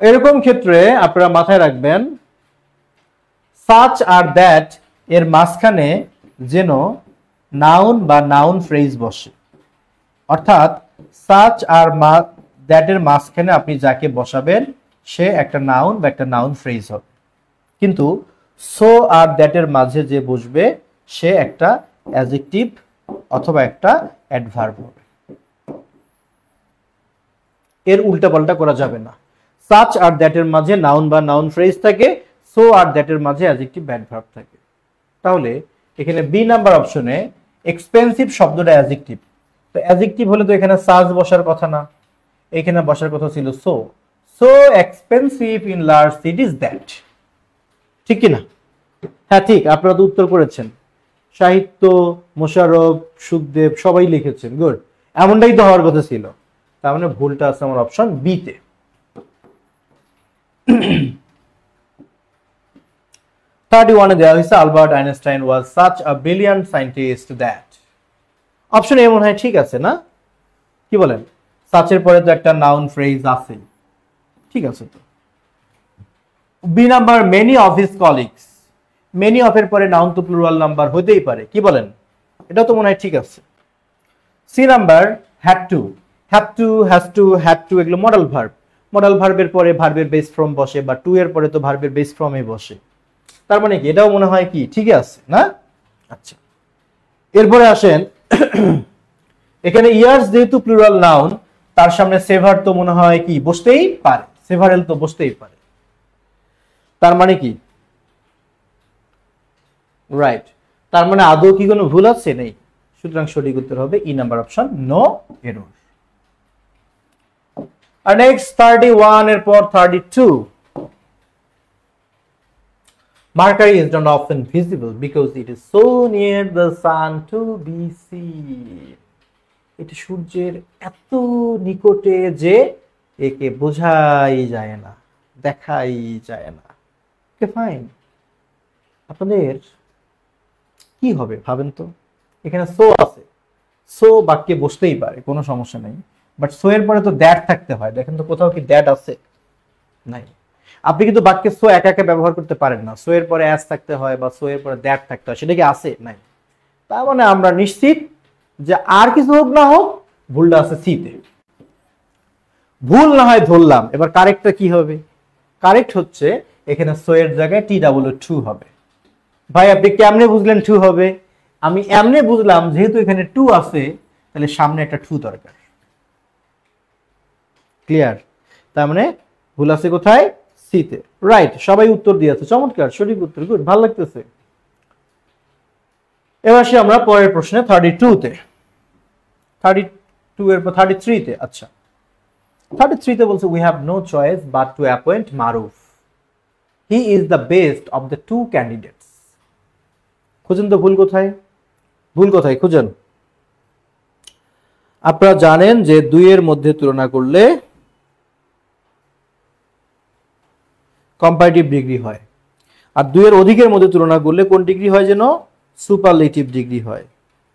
এরকম ক্ষেত্রে আপনারা মাথায় রাখবেন such আর that এর মাঝখানে যেন নাউন বা নাউন ফ্রেজ বসে। অর্থাৎ such আর that এর মাঝখানে আপনি যাকে বসাবেন সে একটা নাউন বা একটা নাউন ফ্রেজ হবে, কিন্তু সো আর দ্যাট এর মাঝে যে বসবে সে একটা অ্যাডজেক্টিভ অথবা একটা অ্যাডভার্ব হবে। এর উল্টাপাল্টা করা যাবে না। সাচ আর দ্যাট এর মাঝে নাউন বা নাউন ফ্রেজ থাকে, সো আর দ্যাট এর মাঝে অ্যাডজেক্টিভ বা অ্যাডভার্ব থাকে। তাহলে এখানে বি নাম্বার অপশনে এক্সপেন্সিভ শব্দটা অ্যাডজেক্টিভ, তো অ্যাডজেক্টিভ হলে তো এখানে সাচ বসার কথা না, এখানে বসার কথা ছিল so. So expensive in large সিটিজ that, ঠিক কি না? হ্যাঁ ঠিক, আপনারা তো উত্তর করেছেন। সাহিত্য, মোশাররফ, সুখদেব সবাই লিখেছেন, গুড। এমনটাই তো হওয়ার কথা ছিল। তার মানে ভুলটা আছে আমার অপশন বি তে। 31 দেওয়া হয়েছে Albert Einstein was such a brilliant scientist that. Option A মনে হয় ঠিক আছে না? কি বলেন? সাচের পরে তো একটা নাউন ফ্রেজ আছে, ঠিক আছে তো। B number many of his colleagues, many of এর পরে নাউন তো প্লুরাল নাম্বার হতেই পারে, কি বলেন? এটা তো মনে হয় ঠিক আছে। C number had to, have to, has to, had to এগুলো মডাল ভার্ব। মডাল ভার্বের পরে ভার্বের বেস ফর্ম বসে, বা টু এর পরে তো ভার্বের বেস ফর্মে বসে। তার মানে কি এটাও মনে হয় কি ঠিকই আছে না? আচ্ছা, এরপরে আসেন, এখানে ইয়ার্স যেহেতু প্লুরাল নাউন, তার সামনে সেভার তো মনে হয় কি বসতেই পারে, সেভারেল তো বসতেই পারে। তার মানে কি, রাইট, তার মানে আদৌ কি কোনো ভুল আছে? নেই। সুতরাং সঠিক উত্তর হবে E number option, no error. আর নেক্সট 31 এর পর 32, Mercury is not often visible because it is so near the sun to be seen. এটা সূর্যের এত নিকটে যে একে বোঝাই যায় না, দেখাই যায় না। ওকে ফাইন, আপনাদের কি হবে ভাবেন তো, এখানে সো আছে, সো বাক্যে বসতেই পারে, কোনো সমস্যা নেই, বাট সো এর পরে তো দ্যাট থাকতে হয়। দেখেন তো কোথাও কি দ্যাট আছে? নাই। আপনি কিন্তু বাক্যে সো একা একা ব্যবহার করতে পারেন না, সো এর পরে অ্যাস থাকতে হয় বা সো এর পরে দ্যাট থাকতে হয়, সেটা কি আছে? নাই। তার মানে আমরা নিশ্চিত যে আর কিছু হোক না হোক ভুলটা আছে সিতে। ভুল না হয় ধরলাম, এবার কারেক্টটা কি হবে? কারেক্ট হচ্ছে এখানে সো এর জায়গায় টি ডাবল টু হবে। ভাই আপনি কেমনে বুঝলেন টু হবে? আমি এমনে বুঝলাম, যেহেতু এখানে টু আছে তাহলে সামনে একটা টু দরকার। ক্লিয়ার? তার মানে ভুল আছে কোথায়? সিতে। রাইট, সবাই উত্তর দিয়েছে, চমৎকার, সঠিক উত্তর, গুড, ভালো লাগতেছে। এবার আসি আমরা পরের প্রশ্নে 32 তে, 32 এর পর 33 তে। আচ্ছা, 33 তে বলছে, we have no choice but to appoint Maruf, he is the best of the two candidates. খুঁজেন তো ভুল কোথায়, ভুল কোথায় খুঁজেন। আপনারা জানেন যে 2 এর মধ্যে তুলনা করলে কম্পারেটিভ ডিগ্রি হয়, আর 2 এর অধিকের মধ্যে তুলনা করলে কোন ডিগ্রি হয় যেন? সুপারলেটিভ ডিগ্রি হয়।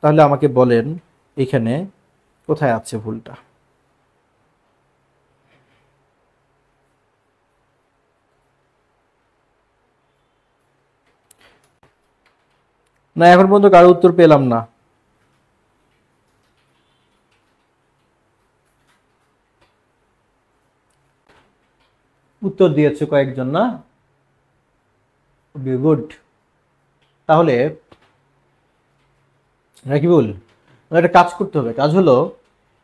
তাহলে আমাকে বলেন এখানে কোথায় আছে ভুলটা? না, এখন পর্যন্ত কারো উত্তর পেলাম না। উত্তর দিয়েছে কয়েকজন, না? গুড। তাহলে রাকিবুল, একটা কাজ করতে হবে। কাজ হলো,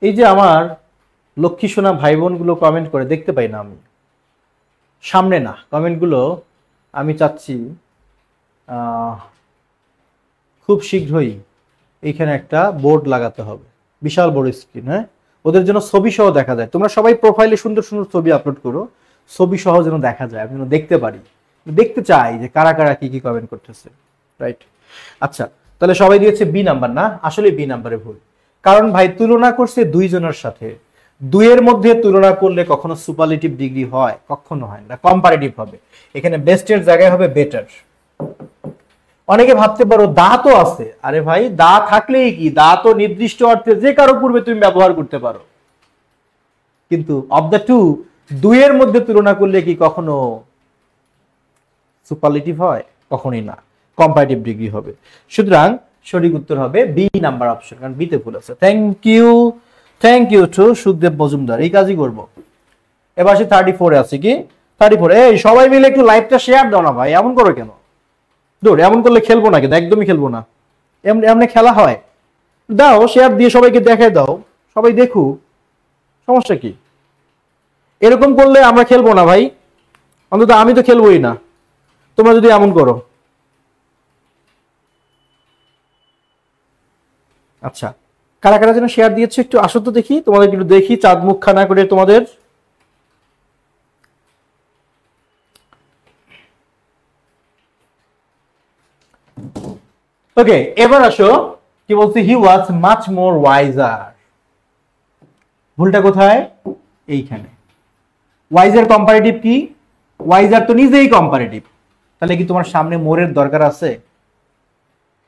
এই যে আমার লক্ষ্মী সোনা ভাই বোনগুলো কমেন্ট করে দেখতে পাই না আমি, সামনে না কমেন্টগুলো, আমি চাচ্ছি খুব শীঘ্রই এইখানে একটা বোর্ড লাগাতে হবে, বিশাল বড় স্ক্রিন, হ্যাঁ, ওদের জন্য ছবি সহ দেখা যায়। তোমরা সবাই প্রোফাইলে সুন্দর সুন্দর ছবি আপলোড করো, ছবি সহ যেন দেখা যায়, আমি যেন দেখতে পারি, দেখতে চাই যে কারা কারা কি কি কমেন্ট করতেছে। রাইট, আচ্ছা, তাহলে সবাই দিয়েছে বি নাম্বার, না? আসলে বি নাম্বারে ভুল, কারণ ভাই তুলনা করছে 2 জনের সাথে। 2 এর মধ্যে তুলনা করলে কখনো সুপারলেটিভ ডিগ্রি হয়? কখনো হয় না, কম্পারেটিভ হবে। এখানে বেস্টের জায়গায় হবে বেটার। অনেকে ভাবতে পারো দা তো আছে, আরে ভাই দা থাকলেই কি, দা তো নির্দিষ্ট অর্থে যে কারো পূর্বে তুমি ব্যবহার করতে পারো, কিন্তু অফ দ্য টু 2 এর মধ্যে তুলনা করলে কি কখনো সুপারলেটিভ হয়? কখনোই না, কম্পারেটিভ ডিগ্রি হবে। সুতরাং সঠিক উত্তর হবে বি নাম্বার অপশন, কারণ বিতে ভুল আছে। Thank you to Sukhdev Majumdar, এই কাজই করব। এবার আসি 34 এ আছে কি 34, এই সবাই মিলে একটু লাইভটা শেয়ার দাও না ভাই, এমন করো কেন? দূর, এমন করলে খেলবো না, কিন্তু একদমই খেলবো না, এমনি খেলা হয়? দাও শেয়ার দিয়ে সবাইকে দেখায় দাও, সবাই দেখুক, সমস্যা কি? এরকম করলে আমরা খেলবো না ভাই, অন্তত আমি তো খেলবোই না তোমরা যদি এমন করো। আচ্ছা, কারা কারা যেন শেয়ার দিয়েছো একটু আসো তো দেখি, তোমাদের একটু দেখি, চাঁদ মুখ খানা করে তোমাদের। ওকে, এবার আসো, কি বলছি? হি ওয়াজ মাচ মোর ওয়াইজার। ভুলটা কোথায়? এইখানে। ওয়াইজার কম্পারেটিভ কি? ওয়াইজার তো নিজেই কম্পারেটিভ, তাহলে কি তোমার সামনে মোরের দরকার আছে?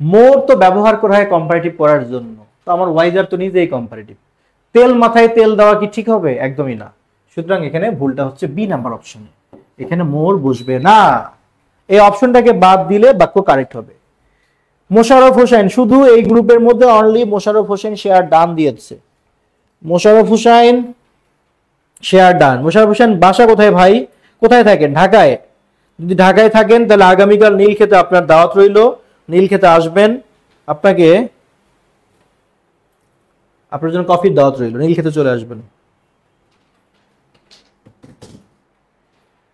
মোর তো ব্যবহার করা হয় কম্পারেটিভ করার জন্য, তো আমার ওয়াইজার তো নিজেই কম্পারেটিভ। তেল মাথায় তেল দেওয়া কি ঠিক হবে? একদমই না। সুতরাং এখানে ভুলটা হচ্ছে বি নাম্বার অপশনে, এখানে মোর বসবে না। এই অপশনটাকে বাদ দিলে বাক্য কারেক্ট হবে। মোশাররফ হোসেন, শুধু এই গ্রুপের মধ্যে only Mosharraf Hossain share done দিয়েছে। Mosharraf Hossain share done. মোশাররফ হোসেন বাসা কোথায় ভাই? কোথায় থাকেন? ঢাকায়। যদি ঢাকায় থাকেন তাহলে আগামীকাল নীলক্ষেতে আপনার দাওয়াত রইল, নীলক্ষেতে আসবেন। আপনাকে আপনার জন্য কফির দাওয়াত রইল, নীল খেতে চলে আসবেন।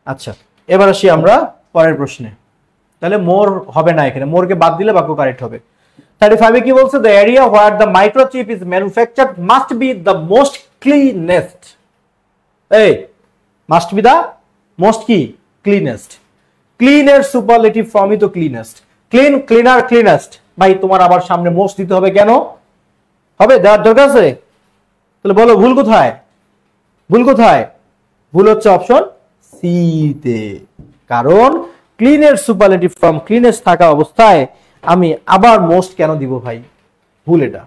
আচ্ছা, এবার আসি আমরা পরের প্রশ্নে। তাহলে মোর হবে না, এখানে মোরকে বাদ দিলে বাক্য কারেক্ট হবে। 35 এ কি বলছে? The area where the microchip is manufactured must be the most cleanest. এই মাস্ট বি দ্য মোস্ট কি? ক্লিনেস্ট। ক্লিনের সুপারলেটিভ ফর্মই তো ক্লিনেস্ট। Clean, cleaner, cleanest. ভাই তোমার আবার সামনে মোস্ট দিতে হবে কেন? হবে, দেওয়ার দরকার আছে? তাহলে বলো ভুল কোথায়? ভুল কোথায়? ভুল হচ্ছে অপশন সি তে। কারণ ক্লিনের সুপারলেটিভ ফর্ম ক্লিনেস্ট থাকা অবস্থায় আমি আবার মোস্ট কেন দিব ভাই? ভুল এটা।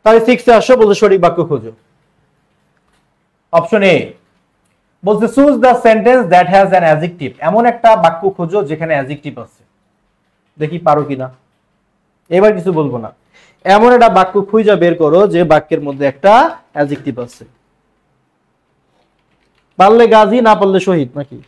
তাহলে 6 এ আসো, বলতে সঠিক বাক্য খোঁজো। অপশন এ বলছে choose the sentence that has an adjective. এমন একটা বাক্য খোঁজো যেখানে অ্যাডজেক্টিভ আছে। দেখি পারো কিনা। এবার কিছু বলবো না, এমন একটা বাক্য খুঁজে বের করো যে বাক্যের মধ্যে একটা অ্যাডজেক্টিভ আছে। পারলে গাজী, না পারলে শহীদ নাকি?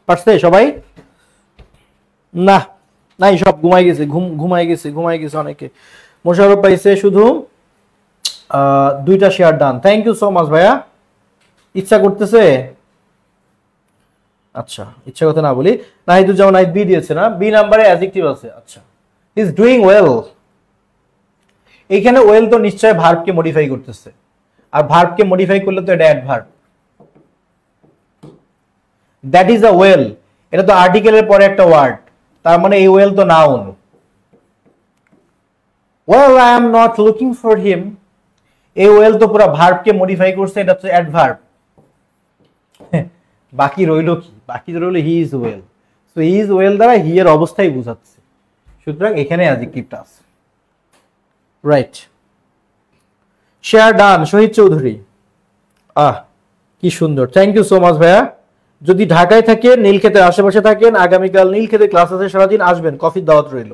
পারছে সবাই? না নাই, সব ঘুমাই গেছে, ঘুমাই গেছে অনেকে। মোশাররফ পাইছে শুধু 2টা share done. Thank you so much ভাইয়া। ইচ্ছা করতেছে? আচ্ছা, ইচ্ছা কথা না বলি। নাহিদুজ্জামান নাহিদ বি দিয়েছে না? বি নাম্বারে অ্যাডজেক্টিভ আছে। আচ্ছা, হি ইজ ডুইং ওয়েল। এইখানে ওয়েল তো নিশ্চয় ভার্বকে মডিফাই করতেছে, আর ভার্বকে মডিফাই করলে তো এটা adverb. That is a well, এটা তো আর্টিকেলের পরে একটা ওয়ার্ড, তার মানে এই ওয়েল তো noun. Well I am not looking for him, এই ওয়েল তো পুরো ভার্বকে মডিফাই করছে, এটা হচ্ছে অ্যাডভার্ব। বাকি রইল কি? বাকি রইল he is well. So he is well দ্বারা হি এর অবস্থাই বোঝাচ্ছে, সুতরাং এখানে অ্যাডজেক্টিভটা আছে। রাইট, শেয়ার ডান শহীদ চৌধুরী। কি সুন্দর, থ্যাংক ইউ সো মাচ ভাইয়া। যদি ঢাকায় থাকেন, নীলক্ষেতের আশেপাশে থাকেন, আগামীকাল নীলক্ষেতে ক্লাস আছে, সারাদিন আসবেন, কফির দাওয়াত রইল।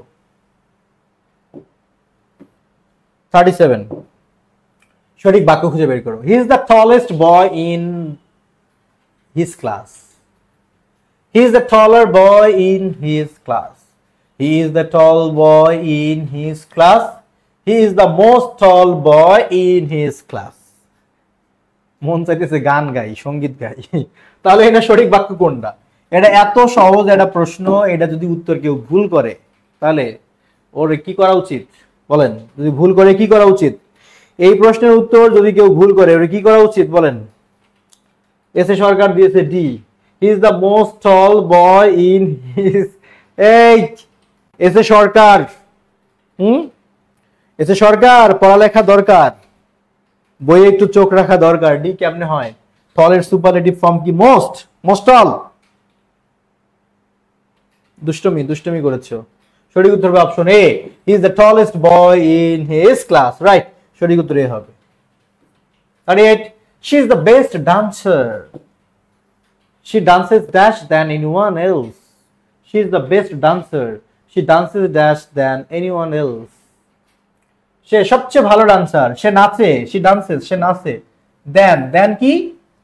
37 সঠিক বাক্য খুঁজে বের করো। He is the tallest boy in his class. He is the taller boy in his class. He is the tall boy in his class. He is the most tall boy in his class. মন চাইতেছে গান গাই, সঙ্গীত গাই। তাহলে এটা সঠিক বাক্য কোনটা? এটা এত সহজ একটা প্রশ্ন, এটা যদি উত্তর কেউ ভুল করে তাহলে ওর কি করা উচিত বলেন? যদি ভুল করে কি করা উচিত? এই প্রশ্নের উত্তর যদি কেউ ভুল করে ওর কি করা উচিত বলেন? এস এ সরকার দিয়েছে D, he is the most tall boy in his. এই S A Sarkar, S A Sarkar, পড়ালেখা দরকার, বইয়ে একটু চোখ রাখা দরকার। ডি কেমনে হয়? টলের সুপারলেটিভ ফর্ম কি? মোস্ট। Most tall. দুষ্টমি করেছো। সঠিক উত্তর হবে option A, he is the tallest boy in his class. Right, সঠিক উত্তর এ হবে। 38 she is the best dancer. She dances dash than anyone else. She is the best dancer. She dances dash than anyone else. সে সবচেয়ে ভালো dancer, সে নাচে। She dances, সে নাচে। দেন কি?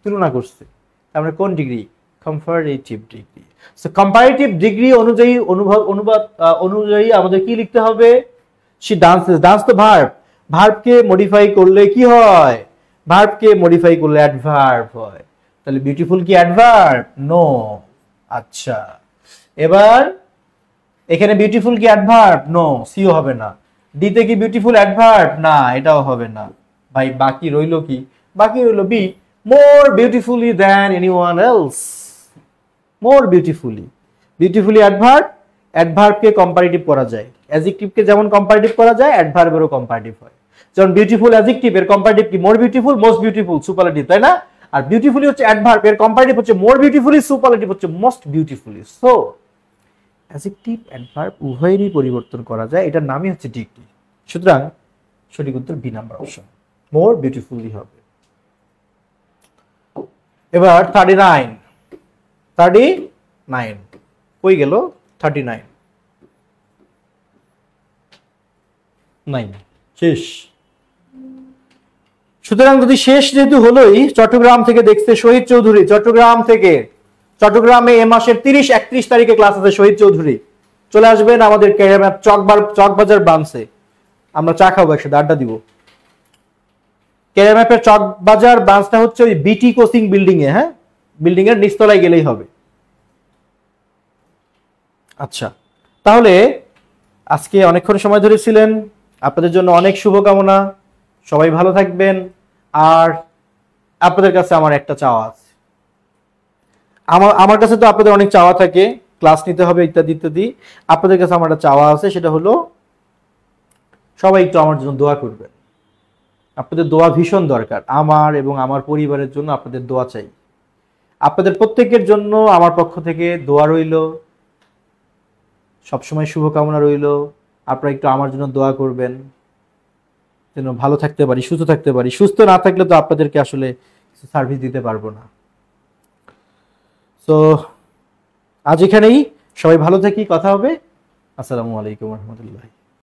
তুলনা করছে। তারপরে কোন degree? Comparative degree. So comparative degree অনুযায়ী অনুবাদ অনুযায়ী আমাদের কি লিখতে হবে? She dances. ডান্স তো ভার্ব, ভার্বকে মডিফাই করলে কি হয়? ভার্বকে মডিফাই করলে অ্যাডভার্ব হয়। তাহলে বিউটিফুল কি অ্যাডভার্ব? নো। আচ্ছা, এবার এখানে বিউটিফুল কি অ্যাডভার্ব? নো, সিও হবে না। ডিতে কি বিউটিফুল অ্যাডভার্ব? না, এটাও হবে না। ভাই বাকি রইল কি? বাকি রইল বি, মোর বিউটিফুলি দ্যান এনিওয়ান এলস। মোর বিউটিফুলি। বিউটিফুলি অ্যাডভার্ব, অ্যাডভার্বকে কম্পারেটিভ করা যায়। অ্যাডজেক্টিভকে যেমন কম্পারেটিভ করা যায়, অ্যাডভার্বেরও কম্পারেটিভ হয়। যেমন বিউটিফুল অ্যাডজেক্টিভ, এর কম্পারেটিভ কি? More beautiful, most beautiful, superlative, তাই না? আর বিউটিফুলি হচ্ছে অ্যাডভার্ব, এর কম্পারেটিভ হচ্ছে মোর বিউটিফুলি, সুপারলেটিভ হচ্ছে most beautifully. So adjective adverb উভয়েরই পরিবর্তন করা যায়, এটার নামই হচ্ছে ডিগ্রি। সুতরাং সঠিক উত্তর বি নাম্বার অপশন, মোর বিউটিফুলি হবে। এবার 39 কই গেল? 39 শেষ। সুতরাং যদি শেষ যেহেতু হলোই, চট্টগ্রাম থেকে দেখছে শহীদ চৌধুরী, চট্টগ্রামে এ মাসের 30-31 তারিখে ক্লাস আছে শহীদ চৌধুরী, চলে আসবেন আমাদের ক্যারিয়ার চকবাজার ব্রাঞ্চে, আমরা চা খাবো একসাথে, আড্ডা দিব। ক্যারিয়ার ম্যাপের চকবাজার ব্রাঞ্চটা হচ্ছে ওই বিটি কোচিং বিল্ডিং এ, হ্যাঁ, বিল্ডিং এর নিচতলায় গেলেই হবে। আচ্ছা, তাহলে আজকে অনেকক্ষণ সময় ধরেছিলেন, আপনাদের জন্য অনেক শুভকামনা, সবাই ভালো থাকবেন। আর আপনাদের কাছে আমার একটা চাওয়া আছে, আমার কাছে তো আপনাদের অনেক চাওয়া থাকে, ক্লাস নিতে হবে ইত্যাদি ইত্যাদি। আপনাদের কাছে আমার একটা চাওয়া আছে, সেটা হলো সবাই একটু আমার জন্য দোয়া করবেন। আপনাদের দোয়া ভীষণ দরকার, আমার এবং আমার পরিবারের জন্য আপনাদের দোয়া চাই। আপনাদের প্রত্যেকের জন্য আমার পক্ষ থেকে দোয়া রইল, সবসময় শুভকামনা রইল। আপনারা একটু আমার জন্য দোয়া করবেন যেন ভালো থাকতে পারি, সুস্থ থাকতে পারি। সুস্থ না থাকলে তো আপনাদেরকে আসলে কিছু সার্ভিস দিতে পারবো না। তো আজ এখানেই, সবাই ভালো থাকি, কথা হবে। আসসালামু আলাইকুম রহমতুল্লাহ।